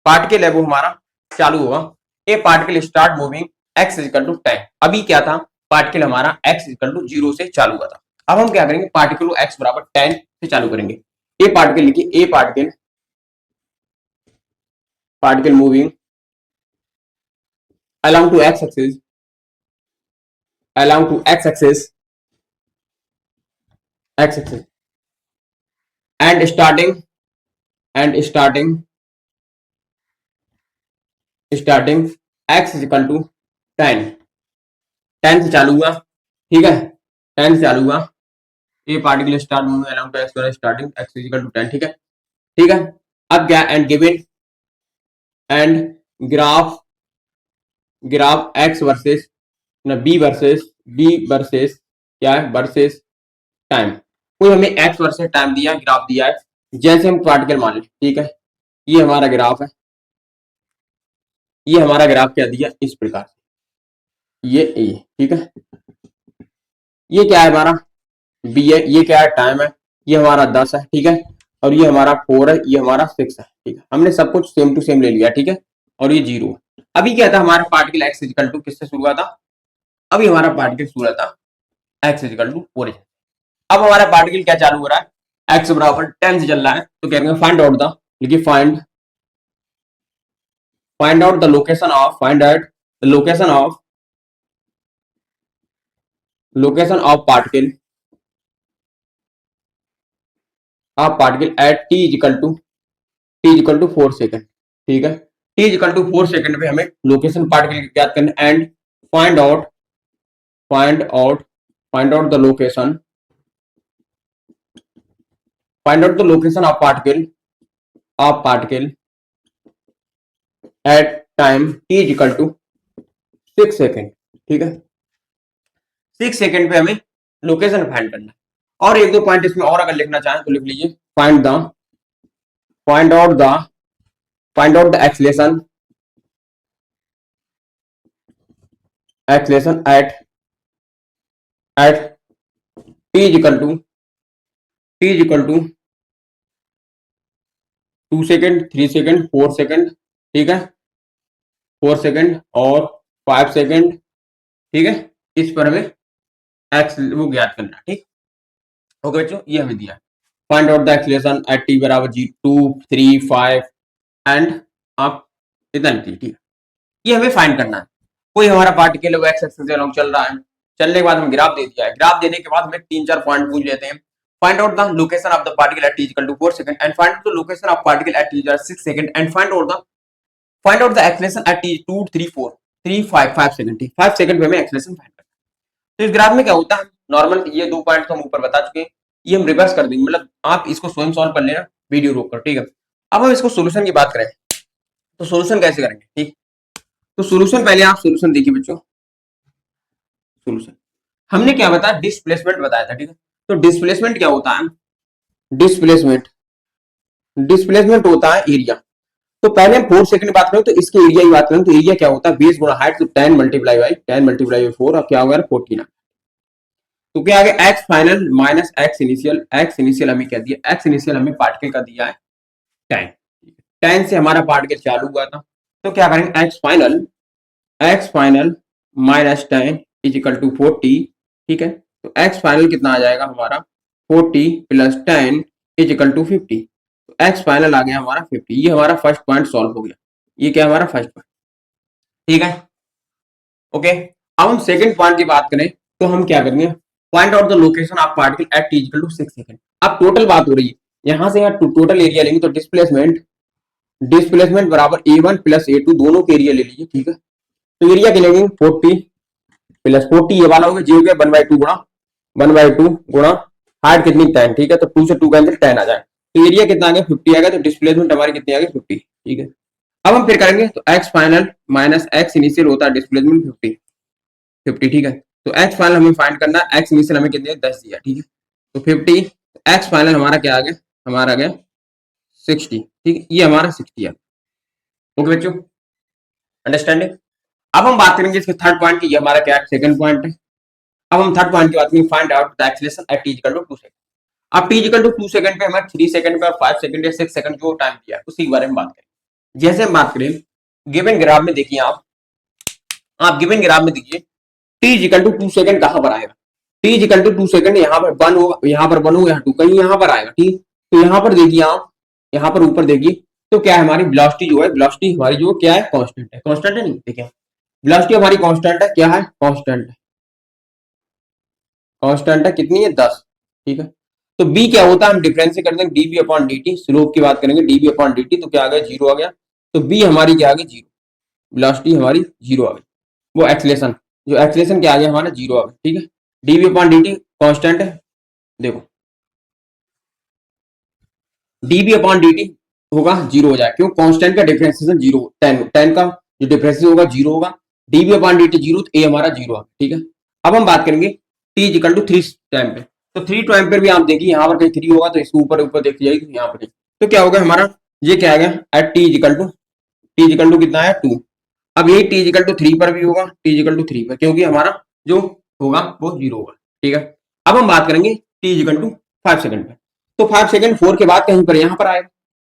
पार्टिकल है वो हमारा चालू होगा, a particle start moving X equal to 10, अभी क्या था पार्टिकल हमारा एक्स इक्वल टू 0 से चालू हुआ था, अब हम क्या करेंगे पार्टिकल को एक्स बराबर 10 से चालू करेंगे, ए पार्टिकल लिखिए, ए particle moving along to x axis, along to x axis and starting x is equal to 10, 10 से चालू हुआ, ठीक है 10 से चालू हुआ, ये particle start moving along to X starting x is equal to 10, ठीक है, ठीक है। अब क्या and given and graph x versus ना बी वर्सेस क्या है, वर्सेस टाइम। कोई हमें एक्स वर्सेस टाइम दिया है, ग्राफ दिया है, जैसे हम पार्टिकल मान लें, ठीक है, ये हमारा ग्राफ है, ये हमारा ग्राफ क्या दिया इस प्रकार, ये ठीक है, ये क्या है हमारा बी है, ये क्या है टाइम है, ये हमारा 10 है, ठीक है, और ये हमारा 4 है, ये हमारा 6 है, ठीक है, हमने सब कुछ सेम टू सेम ले लिया, ठीक है, और ये 0 है। अभी क्या था हमारा पार्टिकल एक्स इजिकल टू किससे शुरू हुआ था, अभी हमारा पार्टिकल शुरू हुआ था एक्स इजिकल टू 4। अब हमारा पार्टिकल क्या चालू हो रहा है, एक्स बराबर 10 से चल रहा है, तो कह रहे हैं फाइंड आउट द, देखिए find out the location of, find out the location of particle at T is equal to 4 second, ठीक है, टी इजिकल टू 4 सेकंड पे हमें लोकेशन पार्टिकल की ज्ञात करनी and find out find out find out the location find out the location of particle at time T is equal to 6 second, ठीक है, 6 second पे हमें लोकेशन फाइंड करना है। और एक दो पॉइंट इसमें और अगर लिखना चाहें तो लिख लीजिए, find out the acceleration at T is equal to 2 second, 3 second, 4 second, ठीक है, 4 सेकंड और 5 सेकंड, ठीक है, इस पर हमें एक्स वो ज्ञात करना है, ठीक। ओके बच्चों, ये हमें दिया find out the acceleration at T बराबर 2, 3, 5 एंड आप इतना लिखिए, ठीक है, ये हमें फाइंड करना है। कोई हमारा पार्टिकल वो एक्स एक्सिस से अलोंग चल रहा है, चलने के बाद हमें ग्राफ दे दिया है, ग्राफ देने के बाद हमें 3-4 पॉइंट पूछ लेते हैं, find out the location of the particle at t equal to 4 second and find the location of particle at t equal to 6 second and find out the acceleration at t 2, 3, 4, 3, 5 second, ठीक, 5 second पे हमें acceleration find करना है। तो इस graph में क्या होता है, नॉर्मल ये 2 पॉइंट तो हम ऊपर बता चुके हैं, ये हम रिवर्स कर देंगे, मतलब आप इसको स्वयं सॉल्व कर लेना वीडियो रोक कर, ठीक है। अब हम इसको सोल्यूशन की बात करें तो सोल्यूशन कैसे करेंगे, ठीक, तो सोल्यूशन पहले आप सोल्यूशन देखिए बच्चों, सोल्यूशन हमने क्या बताया, डिस्प्लेसमेंट बताया था, ठीक है, तो डिस्प्लेसमेंट क्या होता है, डिस्प्लेसमेंट डिस्प्लेसमेंट होता है एरिया। तो पहले हम 4 सेकंड की बात करें तो इसके एरिया की बात करें तो एरिया क्या होता है, बेस गुणा हाइट, तो 10 मल्टीप्लाई बाई 4 और क्या होगा 14। तो क्या आ गया x final minus X initial, x initial हमें क्या दिया, एक्स इनिशियल हमें पार्टिकल का दिया है 10, 10 से हमारा पार्टिकल चालू हुआ था, तो क्या करेंगे X final minus 10 is equal to 40, ठीक है, तो एक्स फाइनल कितना आ जाएगा हमारा 40 प्लस 10 इज इक्वल टू 50, तो एक्स फाइनल आ गया हमारा 50। ये हमारा फर्स्ट पॉइंट सॉल्व हो गया, ये क्या हमारा फर्स्ट पॉइंट, ठीक है, ओके। अब हम सेकंड पॉइंट की बात करें तो हम क्या करेंगे, find out the location of particle at t equal to 6 second. अब टोटल बात हो रही है, यहां से यहाँ टोटल एरिया लेंगे तो डिस्प्लेसमेंट बराबर a1 प्लस a2 दोनों के एरिया ले लीजिए, ठीक है, तो एरिया के लेंगे 40 प्लस 40 ये वाला हो गया, जी हो गया 1/2 गुणा हाइट कितनी 10, ठीक है, तो 2 से 2 कैंसिल 10 आ जाए, तो एरिया कितना आ गया 50 आ गया, तो डिस्प्लेसमेंट हमारी कितनी आ गई 50, ठीक है। अब हम फिर करेंगे तो x final minus X initial होता है डिस्प्लेसमेंट 50, ठीक है, तो एक्स फाइनल हमें फाइंड करना है, एक्स इनिशियल हमें कितने 10 दिया, ठीक है, तो 50, एक्स फाइनल हमारा क्या आ गया, हमारा आ गया 60, ठीक है, ये हमारा 60 है। ओके बच्चों, अंडरस्टैंडिंग। अब हम बात करेंगे इसके थर्ड पॉइंट की, ये हमारा क्या सेकंड पॉइंट है। अब हम थर्ड पॉइंट की बात करेंगे, find out the acceleration at t equal to 2 second. अब t इक्वल टू 2 सेकंड पे हमें 3 सेकंड पे और 5 सेकंड या 6 सेकंड जो टाइम दिया है उसी के बारे में बात करें। जैसे हम बात करें गिवन ग्राफ में, देखिए आप गिवन ग्राफ में देखिए t इक्वल टू 2 सेकंड कहां पर आएगा, t इक्वल टू 2 सेकंड यहाँ पर 1 होगा, यहाँ पर 1 होगा, यहाँ 2 कहीं यहाँ पर आएगा, ठीक, तो यहाँ पर देखिए आप, यहाँ पर ऊपर देखिए तो क्या है हमारी वेलोसिटी जो है, वेलोसिटी हमारी जो क्या है कांस्टेंट है, कांस्टेंट है नहीं, देखिए वेलोसिटी हमारी कांस्टेंट है, क्या है कांस्टेंट है, कांस्टेंट है कितनी है 10, ठीक है, तो b क्या होता है हम डिफरेंस कर देंगे db अपॉन dt, स्लोप की बात करेंगे db अपॉन dt, तो क्या आ गया 0 आ गया, तो b हमारी क्या आ गई 0, वेलोसिटी हमारी 0 आ गई, वो एक्सेलरेशन जो एक्सेलरेशन क्या आ गया हमारा 0 आ गया, ठीक है, db अपॉन dt कांस्टेंट है, देखो db अपॉन dt होगा 0 हो जाए, क्यों कांस्टेंट का डिफरेंशिएशन 0, 10 का जो डिफरेंशिएशन होगा 0 होगा, D B upon D T zero, तो ए हमारा जीरो है, ठीक है। अब हम बात करेंगे T is equal to 3 time पे, तो 3 टाइम पे भी आप देखिए यहाँ पर कहीं 3 होगा तो इसके ऊपर ऊपर देखी जाएगी, तो यहाँ पर तो क्या होगा हमारा, ये क्या आ गया at T is equal to कितना है 2। अब यही टी इज इक्वल टू 3 पर भी होगा, टी इज इक्वल टू 3 पर, क्योंकि हमारा जो होगा वो जीरो होगा, ठीक है। अब हम बात करेंगे T is equal to 5 second पे, तो 5 सेकंड 4 के बाद कहीं पर यहाँ पर आएगा,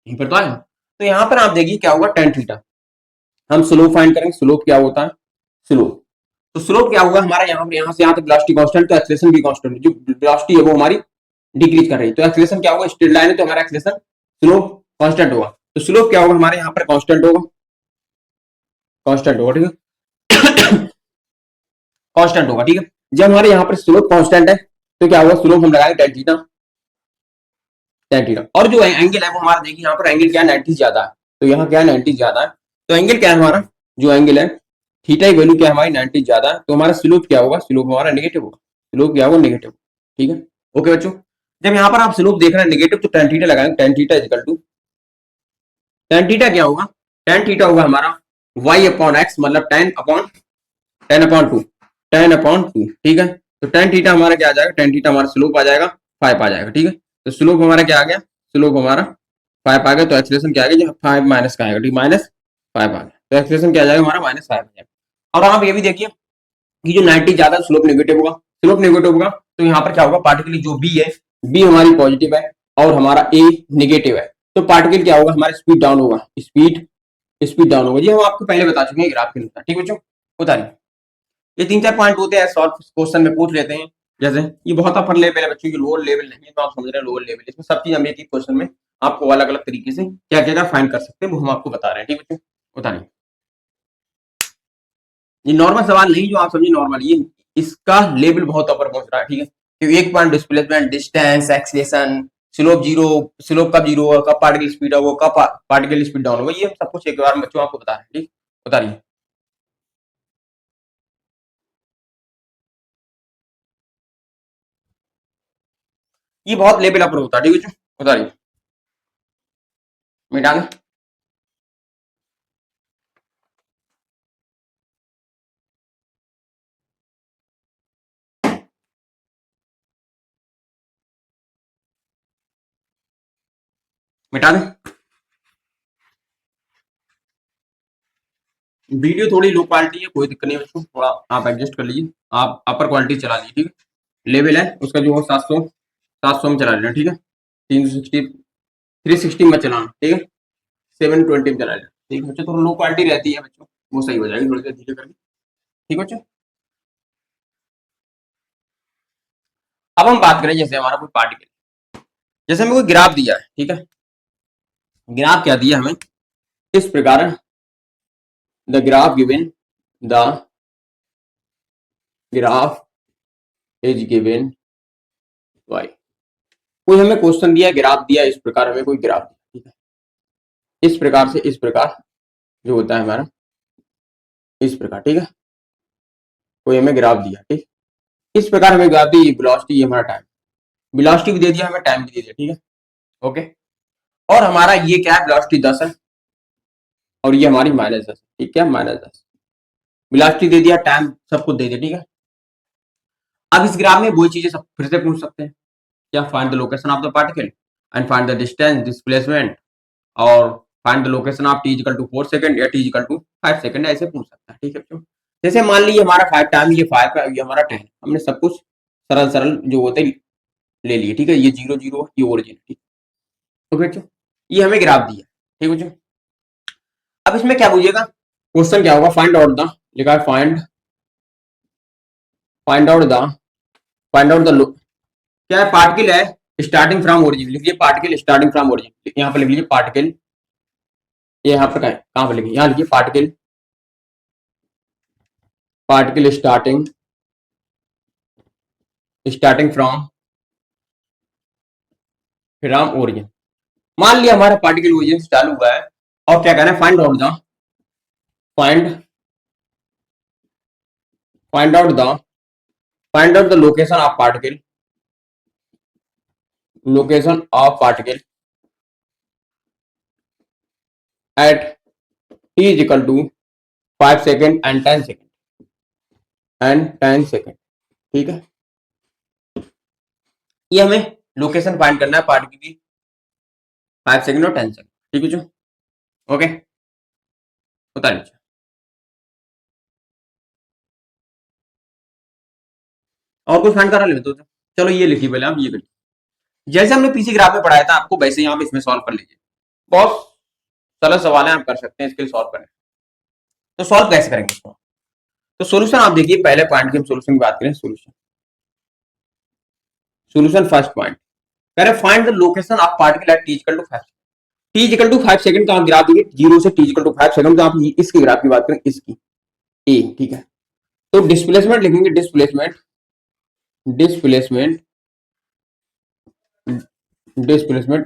यहीं पर तो आएगा, तो यहाँ पर आप देखिए क्या होगा टेन थीटा। हम स्लोप फाइंड करेंगे, स्लोप क्या होता है, स्लोप, तो स्लोप क्या होगा हमारा, यहाँ से यहाँ तक वेलोसिटी कांस्टेंट, तो एक्सेलरेशन भी कांस्टेंट, जो वेलोसिटी है वो हमारी डिक्रीज कर रही है, तो एक्सेलरेशन क्या होगा, स्ट्रेट लाइन है तो हमारा एक्सेलरेशन स्लोप कांस्टेंट होगा, तो स्लोप क्या होगा हमारे यहाँ पर कांस्टेंट होगा, कांस्टेंट होगा, ठीक है। कांस्टेंट होगा, ठीक है। जब हमारे यहाँ पर स्लोप कांस्टेंट है तो क्या होगा, स्लोप हम लगाएंगे टेन थीटा, टेन थीटा, और जो एंगल है वो हमारा देखिए यहाँ पर एंगल क्या है 90 ज्यादा है, तो यहाँ क्या है 90 ज्यादा है, तो एंगल क्या है हमारा, जो एंगल है थीटा की वैल्यू क्या है हमारी 90 ज्यादा है, तो हमारा स्लोप क्या होगा, स्लोप हमारा नेगेटिव होगा, स्लोप क्या होगा नेगेटिव, ठीक है। ओके बच्चों, जब यहाँ पर आप स्लोप देख रहे हैं नेगेटिव, तो टेन थीटा लगाएंगे, tan theta is equal to, tan theta क्या होगा, टेन थीटा होगा हमारा वाई अपॉन एक्स, मतलब ten upon two, ten upon two, ठीक है। तो टेन थीटा हमारा क्या आ जाएगा, टेन थीटा हमारा स्लोप आ जाएगा 5 आ जाएगा, ठीक है। तो स्लोप हमारा क्या आ गया, स्लोप हमारा 5 आ गया, तो एक्सीलरेशन क्या आ गया, 5 माइनस का आएगा, ठीक, -5 आ गया, तो एक्सीलरेशन क्या आ जाएगा हमारा -5 आ जाएगा। और आप ये भी देखिए कि जो 90 ज्यादा स्लोप नेगेटिव होगा, स्लोप नेगेटिव होगा तो यहाँ पर क्या होगा, पार्टिकल जो बी है, बी हमारी पॉजिटिव है और हमारा ए नेगेटिव है, तो पार्टिकल क्या होगा हमारा, स्पीड डाउन होगा, स्पीड डाउन होगा, ये हम आपको पहले बता चुके हैं ग्राफ के अनुसार, ठीक बच्चों, बता रही ये 3-4 पॉइंट होते हैं, सॉल्व क्वेश्चन में पूछ लेते हैं, जैसे ये बहुत अपर लेवल है बच्चों, ये लोअर लेवल नहीं है, तो आप समझ रहे हैं लोअर लेवल, इसमें सब चीज हम एक क्वेश्चन में आपको अलग अलग तरीके से क्या क्या फाइंड कर सकते हैं वो हम आपको बता रहे हैं, ठीक बच्चों, बता रहे हैं। ये नॉर्मल सवाल नहीं जो आप समझिए नॉर्मल, ये इसका लेवल बहुत ऊपर पहुंच रहा है, ठीक है, क्योंकि एक point displacement, distance, acceleration, slope zero, slope कब जीरो होगा, कब पार्टिकल स्पीड होगा, कब पार्टिकल स्पीड डाउन होगा, ये सब कुछ एक बार बच्चों आपको बता रहे हैं, ठीक, बता रही है। ये बहुत लेवल अपर होता है, ठीक है बच्चों, बता रही है, मिटा दें, मिटा दें, वीडियो थोड़ी लो क्वालिटी है, कोई दिक्कत नहीं है बच्चों, थोड़ा आप एडजस्ट कर लीजिए, आप अपर क्वालिटी चला लीजिए, ठीक है। लेवल है उसका जो है 700 में चला लेना, ठीक है, 360 360 में चलाना, ठीक है, 720 में चला लेना, ठीक है बच्चों, थोड़ा लो क्वालिटी रहती है बच्चों, वो सही हो जाएगी थोड़ी देर धीरे करके, ठीक है बच्चों। अब हम बात करें जैसे हमारा कोई पार्टिकल, जैसे हमें कोई ग्राफ दिया है, ठीक है, ग्राफ क्या दिया हमें इस प्रकार, the graph given, the graph is given by, कोई हमें क्वेश्चन दिया, ग्राफ दिया, इस प्रकार हमें कोई ग्राफ दिया, ठीक है, इस प्रकार से इस प्रकार जो होता है हमारा इस प्रकार, ठीक है, कोई हमें ग्राफ दिया, ठीक, इस प्रकार हमें ग्राफ दी, वेलोसिटी, ये हमारा टाइम, वेलोसिटी भी दे दिया हमें, टाइम भी दे दिया, ठीक है, ओके। और हमारा ये क्या है, वेलोसिटी 10 है और ये हमारी -10, ठीक है, -10, वेलोसिटी दे दिया, टाइम सब कुछ दे दिया, ठीक है। अब इस ग्राफ में वही चीजें सब फिर से पूछ सकते हैं, क्या, find the location of the particle and find the distance, displacement, और find the location of T equal to 4 second या टी इक्वल टू 5 सेकंड, ऐसे पूछ सकता है, ठीक है बच्चों। जैसे मान लीजिए हमारा 5 टाइम, ये 5 का, ये हमारा 10, हमने सब कुछ सरल सरल जो होते हैं ले लिए, ठीक है, ये 0 0 ये ओरिजिन, ठीक है बच्चों, ये हमें ग्राफ दिया, ठीक है बच्चों। अब इसमें क्या पूछिएगा, क्वेश्चन क्या होगा, फाइंड आउट द, लिखा है find out the, find out the, क्या है, पार्टिकल है स्टार्टिंग फ्रॉम ओरिजिन, लिख लीजिए पार्टिकल स्टार्टिंग फ्रॉम ओरिजिन, यहाँ पर लिख लीजिए पार्टिकल, ये यहाँ पर कहाँ पर लिखिए, यहाँ लिखिए particle, particle starting starting from origin, मान लिया हमारा पार्टिकल ओरिजिन से चालू हुआ है, और क्या कहना है, find out the, find find out the, find out the location of particle, location of particle at T is equal to 5 second and 10 second ठीक है। ये हमें लोकेशन फाइंड करना है पार्टिकल की 5 सेकेंड और 10 सेकेंड, ठीक है जो, ओके बता लीजिए। और कुछ फाइंड करा ले तो चलो ये लिखिए पहले आप, ये करिए जैसे हमने पीछे ग्राफ में पढ़ाया था आपको वैसे ही आप इसमें सॉल्व कर लीजिए। बहुत सरल सवाल है, आप कर सकते हैं इसके लिए सॉल्व करें। तो सॉल्व कैसे करेंगे इसको? तो सॉल्यूशन आप देखिए, पहले पॉइंट की हम सॉल्यूशन की बात करें। सॉल्यूशन फर्स्ट पॉइंट कह रहे find the location of particle at T equal to 5 T equal to 5 second का आप ग्राफ देखिए 0 से टी इक्वल टू 5 सेकंड। तो आप इसकी ग्राफ की बात करें, इसकी ए, ठीक है। तो डिस्प्लेसमेंट लिखेंगे, डिस्प्लेसमेंट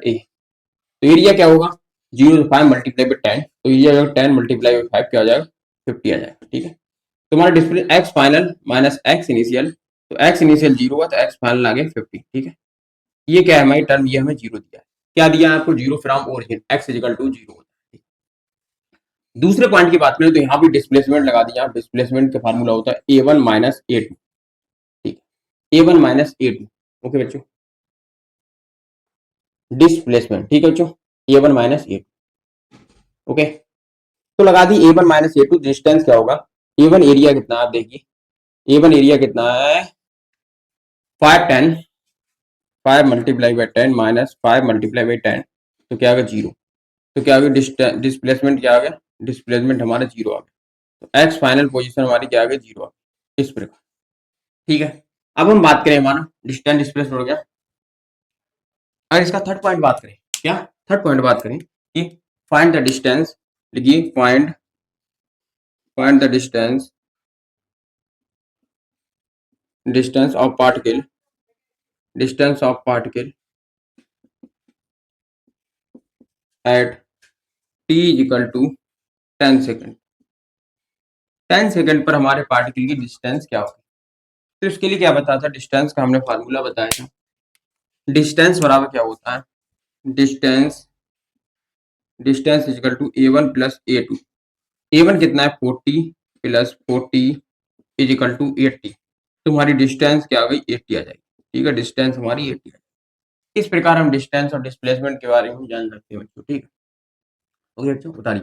ए। तो एरिया क्या होगा 0 से 5 मल्टीप्लाई बाई 10, तो एरिया 10 मल्टीप्लाई बाई 5 क्या आ जाएगा 50 आ जाएगा, ठीक है। तुम्हारा display x final minus X initial, तो एक्स इनिशियल 0 हुआ तो एक्स फाइनल आ गया 50, ठीक है। ये क्या है हमारी टर्म, ये हमें 0 दिया है। क्या दिया है आपको 0 from origin X equal to 0। दूसरे पॉइंट की बात करें तो यहाँ भी डिस्प्लेसमेंट लगा दिया। डिस्प्लेसमेंट का फार्मूला होता है a1 माइनस a2, ठीक है, a1 माइनस a2, ओके बच्चों, डिस्प्लेसमेंट, ठीक है बच्चों, a1 माइनस a2, ओके। तो लगा दी a1 माइनस a2, डिस्टेंस क्या होगा a1 एरिया कितना आप देखिए, a1 एरिया कितना है 5 multiply by 10 minus 5 multiply by 10, तो क्या आ गया 0। तो क्या आ गया डिस्प्लेसमेंट, क्या आ गया डिस्प्लेसमेंट हमारा 0 आ गया। तो एक्स फाइनल पोजीशन हमारी क्या आ गई 0 आ गई, इस प्रकार, ठीक है। अब हम बात करें हमारा डिस्टेंस डिस्प्लेस हो गया। अगर इसका थर्ड पॉइंट बात करें, क्या थर्ड पॉइंट बात करें कि फाइंड द डिस्टेंस, लिखिए find the distance of particle at T equal to 10 second. 10 second पर हमारे पार्टिकल की डिस्टेंस क्या होगी। तो इसके लिए क्या बताया था, डिस्टेंस का हमने फार्मूला बताया था। डिस्टेंस बराबर क्या होता है, distance equal to a1 plus a2। a1 कितना है 40 प्लस 40 इज इक्वल टू 80। तुम्हारी डिस्टेंस क्या आ गई 80 आ जाएगी, ठीक है, डिस्टेंस हमारी 80 आ जाएगी। इस प्रकार हम डिस्टेंस और डिस्प्लेसमेंट के बारे में जान सकते हैं बच्चों, ठीक है। ओके बच्चों बताइए,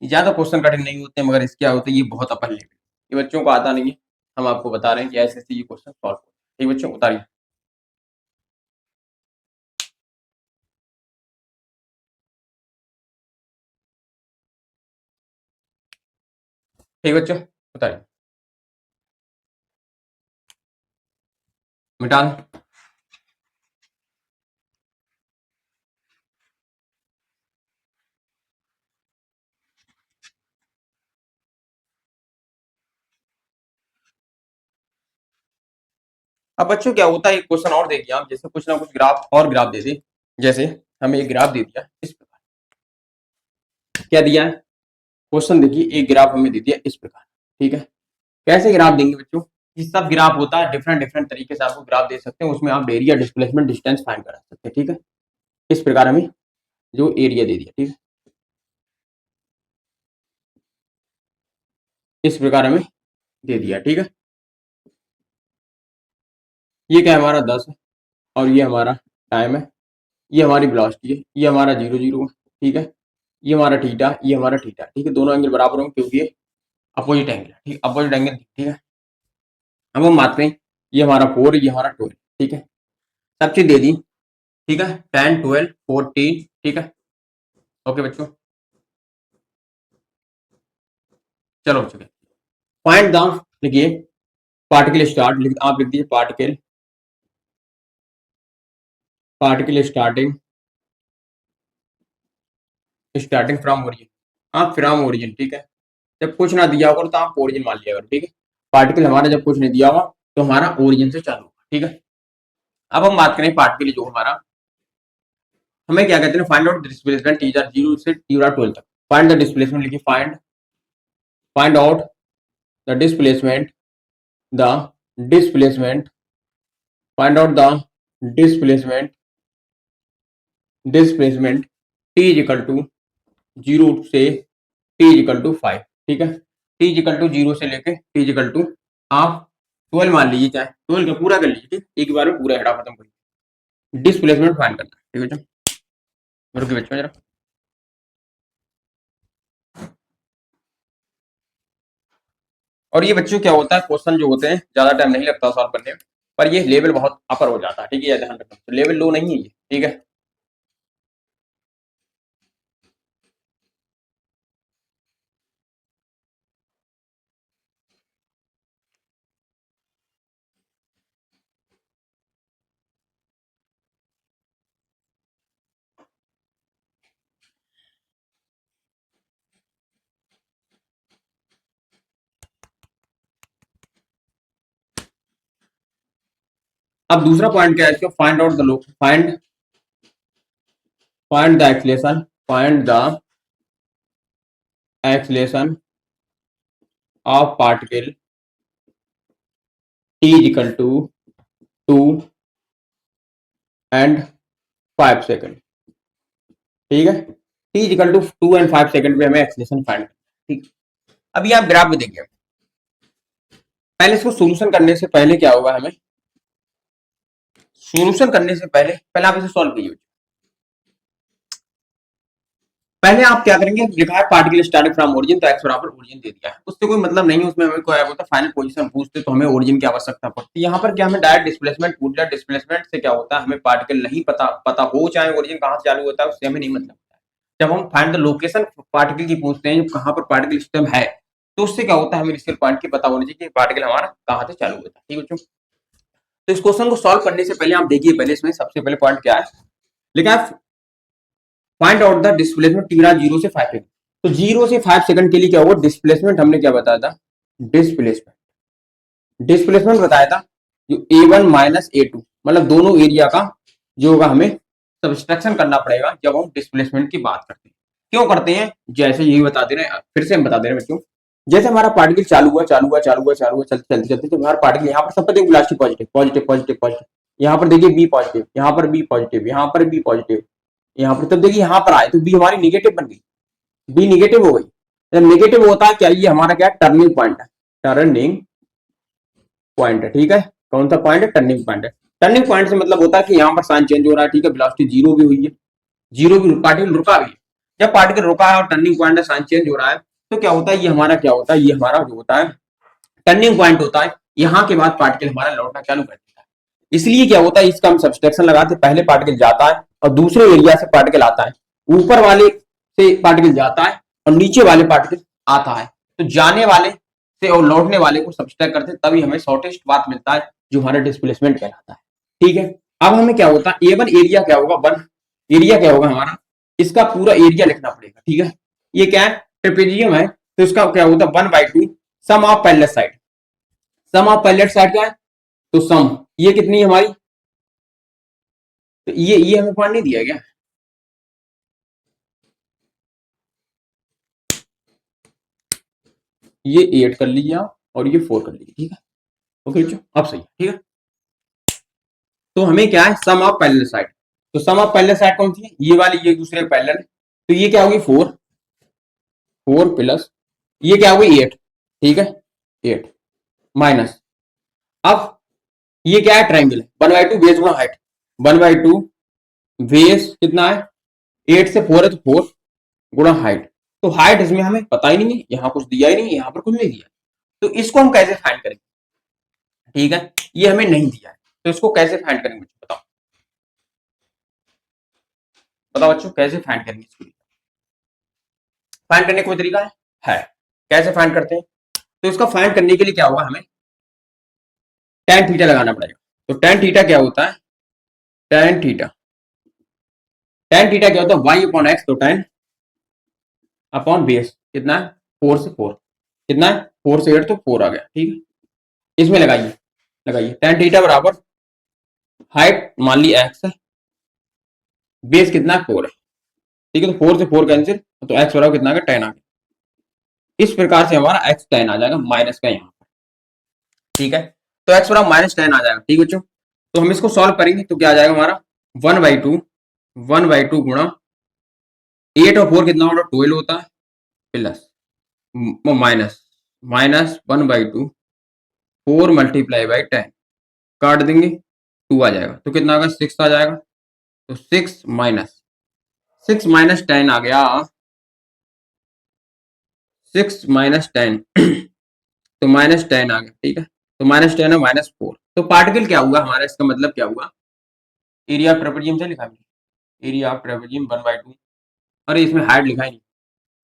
ज्यादा क्वेश्चन कठिन नहीं होते मगर इसके क्या होते हैं ये बहुत अपन लेते हैं, ये बच्चों को आता नहीं है, हम आपको बता रहे हैं कि ऐसे ये क्वेश्चन सॉल्व होते हैं, ठीक बच्चों बताइए। ठीक बच्चों बताइए, मिटा दें। अब बच्चों क्या होता है, एक क्वेश्चन और देखिए आप, जैसे कुछ ना कुछ ग्राफ दे दे, जैसे हमें एक ग्राफ दे दिया इस प्रकार, क्या दिया है क्वेश्चन देखिए, एक ग्राफ हमें दे दिया इस प्रकार, ठीक है। कैसे ग्राफ देंगे बच्चों, ये सब ग्राफ होता है डिफरेंट तरीके से आपको ग्राफ दे सकते हैं, उसमें आप एरिया डिस्प्लेसमेंट डिस्टेंस फाइंड करा सकते हैं, ठीक है। इस प्रकार हमें जो एरिया दे दिया, ठीक है, इस प्रकार हमें दे दिया, ठीक है। ये क्या है हमारा 10 है और ये हमारा टाइम है, ये हमारी वेलोसिटी है, ये हमारा 0 0 है, ठीक है। ये हमारा थीटा, ये हमारा थीटा, ठीक है, दोनों एंगल बराबर होंगे क्योंकि ये अपोजिट एंगल है, ठीक, अपोजिट एंगल, ठीक है। अब हम बात करें, ये हमारा 4, ये हमारा 12, ठीक है, सब चीज दे दी, ठीक है, 10 12 14, ठीक है, ओके बच्चों। चलो बच्चों फाइंड द, लिखिए पार्टिकल स्टार्ट, आप लिख दीजिए पार्टिकल स्टार्टिंग फ्रॉम ओरिजिन, हाँ फ्रॉम ओरिजिन, ठीक है। जब कुछ ना दिया होगा तो आप ओरिजिन मान लिया, ठीक है। पार्टिकल हमारा जब कुछ नहीं दिया होगा तो हमारा ओरिजिन से चालू होगा, ठीक है। अब हम बात करें पार्टिकल जो हमारा, हमें क्या कहते हैं फाइंड आउट डिस्प्लेसमेंट टी 0 से टी 12 तक। फाइंड द डिस्प्लेसमेंट, लिखिए find out the displacement the displacement find out the displacement T is equal to 0 से टी इज इक्वल टू 5, ठीक है, टी इक्वल टू 0 से लेके टी इक्वल टू आप 12 मान लीजिए, चाहे 12 का पूरा कर लीजिए, ठीक, एक बार में पूरा हेडा खत्म करिए, डिस्प्लेसमेंट फाइंड करना है। ठीक है, रुकिए बच्चों जरा। और ये बच्चों क्या होता है, क्वेश्चन जो होते हैं ज्यादा टाइम नहीं लगता सॉल्व करने में, पर ये लेवल बहुत अपर हो जाता है। ठीक है, ध्यान रखना, तो लेवल लो नहीं है ये। ठीक है, अब दूसरा पॉइंट क्या है इसको, find out the low, find the acceleration, find the acceleration of particle t is equal to 2 and 5 second. ठीक है, t is equal to 2 and 5 second पे हमें एक्सलेशन फाइंड करना है। ठीक, अभी आप ग्राफ में देखिए, पहले इसको सोल्यूशन करने से पहले क्या होगा, हमें सोल्यूशन करने से पहले आप इसे सॉल्व कीजिए। पहले आप क्या करेंगे, लिखा है पार्टिकल स्टार्टिंग फ्रॉम ओरिजिन, तो एक्स बराबर ओरिजिन दे दिया है, उससे कोई मतलब नहीं है, उसमें हमें कोई होता फाइनल पोजीशन पूछते तो हमें ओरिजिन की आवश्यकता पड़ती है। यहाँ पर क्या हमें डायरेक्ट डिस्प्लेसमेंट पूछ लिया, डिस्प्लेसमेंट से क्या होता है, हमें पार्टिकल नहीं पता हो, चाहे ओरिजिन कहाँ से चालू होता है उससे हमें नहीं मतलब। जब हम फाइंड द लोकेशन पार्टिकल की पूछते हैं, कहाँ पर पार्टिकल सिस्टम है, तो उससे क्या होता है, हमें इनिशियल पॉइंट की पता होनी चाहिए कि पार्टिकल हमारा कहाँ से चालू होता है। ठीक है बच्चों, तो इस क्वेश्चन को सॉल्व करने से पहले आप देखिए, पहले इसमें सबसे पहले पॉइंट क्या है, लिखा है फाइंड आउट द डिस्प्लेसमेंट टीरा 0 से 5 सेकंड। तो 0 से 5 सेकंड के लिए क्या होगा, डिस्प्लेसमेंट हमने क्या बताया था, डिस्प्लेसमेंट बताया था, जो A1 माइनस A2, मतलब दोनों एरिया का जो होगा हमें सब्सट्रैक्शन करना पड़ेगा जब हम डिस्प्लेसमेंट की बात करते हैं। क्यों करते हैं, जैसे यही बता दे रहे हैं, फिर से हम बता दे रहे हैं बच्चों, जैसे हमारा पार्टिकल चालू हुआ चलते चलते चलते, तो हमारा पार्टिकल यहाँ पर सब देखिए velocity positive positive positive positive, यहाँ पर देखिए बी पॉजिटिव, यहाँ पर बी पॉजिटिव, यहाँ पर बी पॉजिटिव, यहाँ पर तब देखिए यहाँ पर आए तो बी हमारी निगेटिव बन गई, बी निगेटिव हो गई। जब निगेटिव होता है क्या, ये हमारा क्या टर्निंग पॉइंट है, टर्निंग पॉइंट है। ठीक है, कौन सा पॉइंट है, टर्निंग पॉइंट है। टर्निंग पॉइंट से मतलब होता है कि यहाँ पर साइन चेंज हो रहा है। ठीक है, वेलोसिटी जीरो भी हुई है, जीरो भी, पार्टिकल रुका भी है। जब पार्टिकल रुका है और टर्निंग पॉइंट है, साइन चेंज हो रहा है, तो क्या होता है, ये हमारा क्या होता है, ये हमारा जो होता है टर्निंग पॉइंट होता है। यहाँ के बाद पार्टिकल हमारा लौटना चालू कर देता है। इसलिए क्या होता है, इसका हम सब्सट्रैक्शन लगाते, पहले पार्टिकल जाता है और दूसरे एरिया से पार्टिकल आता है, ऊपर वाले से पार्टिकल जाता है और नीचे वाले पार्टिकल आता है, तो जाने वाले से और लौटने वाले को सब्सट्रैक्ट करते, तभी हमें शॉर्टेस्ट पाथ मिलता है, जो हमारा डिस्प्लेसमेंट कहलाता है। ठीक है, अब हमें क्या होता है, A1 एरिया क्या होगा, वन एरिया क्या होगा हमारा, इसका पूरा एरिया लिखना पड़ेगा। ठीक है, ये क्या है, ट्रेपेजियम है, तो इसका क्या होता है 1/2 sum of parallel side, sum of parallel side क्या है, तो सम ये कितनी है हमारी, तो ये हमें पॉइंट नहीं दिया गया, ये 8 कर लीजिए आप और ये 4 कर लीजिए। ठीक है, ओके बच्चों, अब सही है। ठीक है, तो हमें क्या है, सम ऑफ पैरेलल साइड, तो सम ऑफ पैरेलल साइड कौन सी है, ये वाली, ये दूसरे पैरेलल है, तो ये क्या होगी 4, 4 प्लस ये क्या होगी 8। ठीक है, 8 माइनस, अब ये क्या है, ट्रायंगल है, 1/2 बेस गुणा हाइट, 1/2 बेस कितना है 8 से 4 है, तो 4 गुणा हाइट, तो हाइट इसमें हमें पता ही नहीं है, यहाँ कुछ दिया ही नहीं, यहाँ पर कुछ नहीं दिया, तो इसको हम कैसे फाइंड करेंगे। ठीक है, ये हमें नहीं दिया है, तो इसको कैसे फाइंड करेंगे बताओ, बताओ बच्चों कैसे फाइंड करेंगे इसको, फाइंड करने का कोई तरीका है, कैसे फाइंड करते हैं, तो इसका फाइंड करने के लिए क्या होगा, हमें tan थीटा लगाना पड़ेगा। तो tan थीटा क्या होता है, tan थीटा, tan थीटा क्या होता है, y अपॉन एक्स, तो tan अपॉन बेस कितना है 4 से 4, कितना है 4 से 8, तो 4 आ गया। ठीक है, इसमें लगाइए, लगाइए tan थीटा बराबर हाइट मान ली एक्स है, बेस कितना है 4 है। ठीक है, तो 4 से 4 कैंसिल, तो एक्स बराबर कितना आ गया, tan आ गया। इस प्रकार से हमारा एक्स tan आ जाएगा माइनस का यहाँ पर। ठीक है, तो एक्स बराबर -tan आ जाएगा। ठीक बच्चों, तो हम इसको सॉल्व करेंगे तो क्या आ जाएगा हमारा 1/2 गुणा 8 और 4 कितना होगा 12 होता है, plus minus minus 1/2 4 multiply by 10 काट देंगे 2 आ जाएगा, तो कितना आ गया 6 आ जाएगा। तो 6 माइनस 10 आ गया, 6 माइनस 10 तो माइनस 10 आ गया, ठीक है। तो माइनस 10 है -4। तो पार्टिकल क्या हुआ हमारा, इसका मतलब क्या हुआ, एरिया ऑफ ट्रेपेजियम से लिखा है, एरिया ऑफ ट्रेपेजियम 1/2। अरे इसमें हाइट लिखा ही नहीं,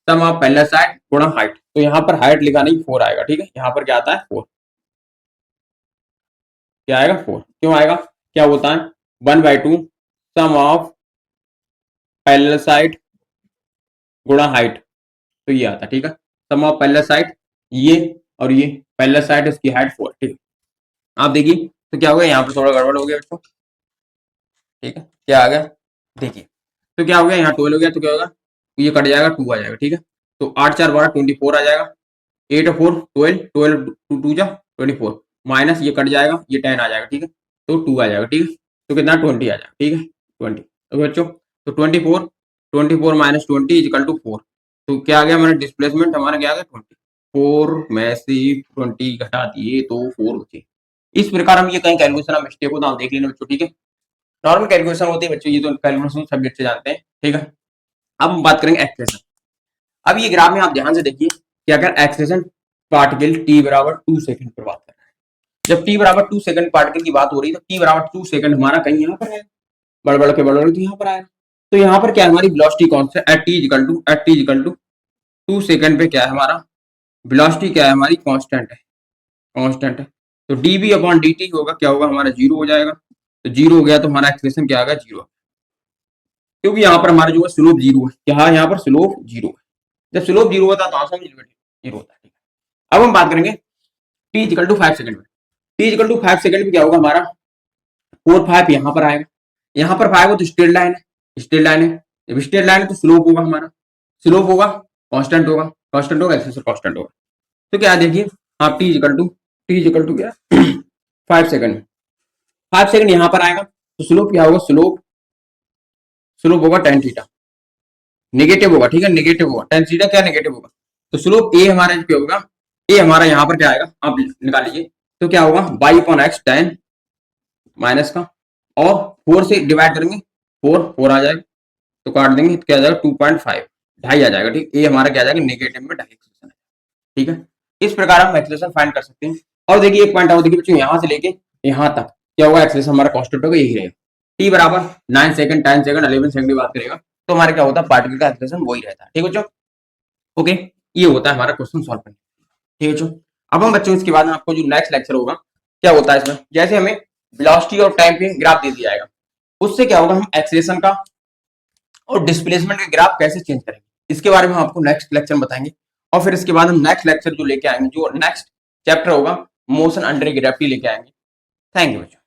सम ऑफ पैरेलल साइड गुणा हाइट, तो यहाँ पर हाइट लिखा नहीं 4 आएगा, ठीक है। यहाँ पर क्या आता है 4, क्या आएगा 4, क्यों आएगा, क्या होता है 1/2 सम ऑफ पैरेलल साइड गुणा हाइट, तो ये आता है, ठीक है। सम ऑफ पैरेलल साइड ये और ये पैरेलल साइड इसकी हाइट 4, ठीक है। आप देखिए तो क्या होगा, यहाँ पर थोड़ा गड़बड़ हो गया बच्चों, ठीक है। क्या आ गया देखिए, तो क्या हो गया, यहाँ 12 हो गया, तो क्या होगा ये कट जाएगा 2 आ जाएगा, ठीक है। तो 8 4 12 24 आ जाएगा, 8 और 4 12, 12 2 2 जा 24 माइनस ये कट जाएगा, ये 10 आ जाएगा, ठीक है। तो 2 आ जाएगा, ठीक है। तो कितना 20 आ जाएगा, ठीक है 20। तो बच्चों तो 24 माइनस 20 इजिकल टू 4, तो क्या आ गया हमारा डिस्प्लेसमेंट, हमारा क्या आ गया 24 में से 20 घटा दिए तो 4 बचे। इस प्रकार हम ये कहीं कैलकुलेशन मिस्टेक हो तो आप देख लेना बच्चों, ठीक है। नॉर्मल कैलकुलेशन होती है बच्चों, ये तो कैलकुलेशन सब्जेक्ट से जानते हैं, ठीक है। अब हम बात करेंगे एक्सप्रेशन। अब ये ग्राफ में आप ध्यान से देखिए कि अगर एक्सप्रेशन पार्टिकल t बराबर 2 सेकंड पर बात कर रहे हैं, जब t बराबर 2 सेकंड पार्टिकल की बात हो रही है, तो t बराबर 2 सेकंड हमारा कहीं यहाँ पर है, बड़बड़ के बड़बड़ तो यहाँ पर आया। तो यहाँ पर क्या हमारी वेलोसिटी कौन सा है, at t equal to 2 second पे क्या है हमारा वेलोसिटी, क्या है हमारी कांस्टेंट है, कांस्टेंट है। तो dv अपॉन dt होगा, क्या होगा हमारा 0 हो जाएगा। तो 0 हो गया तो हमारा एक्सप्रेशन क्या आएगा 0, क्योंकि यहाँ पर हमारा जो है स्लोप 0 है, क्या है यहाँ पर स्लोप 0 है। जब स्लोप 0 होता है तो आंसर 0 होता है, ठीक है। अब हम बात करेंगे t इक्वल टू 5 सेकंड में, t इक्वल टू 5 सेकंड में क्या होगा हमारा 4 5 यहाँ पर आएगा, यहाँ पर 5 हो तो स्ट्रेट लाइन है, स्ट्रेट लाइन है, जब स्ट्रेट लाइन है तो स्लोप होगा हमारा, स्लोप होगा कांस्टेंट होगा, कांस्टेंट होगा एक्सेलरेशन कांस्टेंट होगा। तो क्या देखिए आप t इक्वल टू क्या 5 सेकंड, 5 सेकंड यहाँ पर आएगा तो स्लोप क्या होगा, स्लोप होगा tan थीटा, नेगेटिव होगा, ठीक है, नेगेटिव होगा tan थीटा, क्या नेगेटिव होगा। तो स्लोप a हमारा क्या होगा, a हमारा यहाँ पर क्या आएगा आप निकाल लीजिए, तो क्या होगा y upon x tan minus का, और 4 से डिवाइड करेंगे 4 आ जाएगा, तो काट देंगे तो क्या आ जाएगा 2.5 ढाई आ जाएगा, ठीक। a हमारा क्या आ जाएगा नेगेटिव में ढाई एक्सप्रेशन है, ठीक है। इस प्रकार हम एक्सप्रेशन फाइंड कर सकते हैं। और देखिए एक पॉइंट और देखिए बच्चों, यहाँ से लेके यहाँ तक क्या होगा एक्सप्रेशन हमारा कांस्टेंट होगा, यही रहेगा। t बराबर 9 सेकंड 10 सेकंड 11 सेकंड की बात करेगा तो हमारा क्या होता है पार्टिकल का एक्सप्रेशन वही रहता है, ठीक बच्चों। ओके, ये होता है हमारा क्वेश्चन सॉल्व करने, ठीक है बच्चों। अब हम बच्चों इसके बाद में आपको जो नेक्स्ट लेक्चर होगा क्या होता है इसमें, जैसे हमें वेलोसिटी और टाइम पे ग्राफ दे दिया जाएगा, उससे क्या होगा हम एक्सेलरेशन का और डिस्प्लेसमेंट का ग्राफ कैसे चेंज करेंगे, इसके बारे में हम आपको नेक्स्ट लेक्चर में बताएंगे। और फिर इसके बाद हम नेक्स्ट लेक्चर जो लेके आएंगे, जो नेक्स्ट चैप्टर होगा मोशन अंडर ग्रेविटी लेके आएंगे। थैंक यू बच्चों।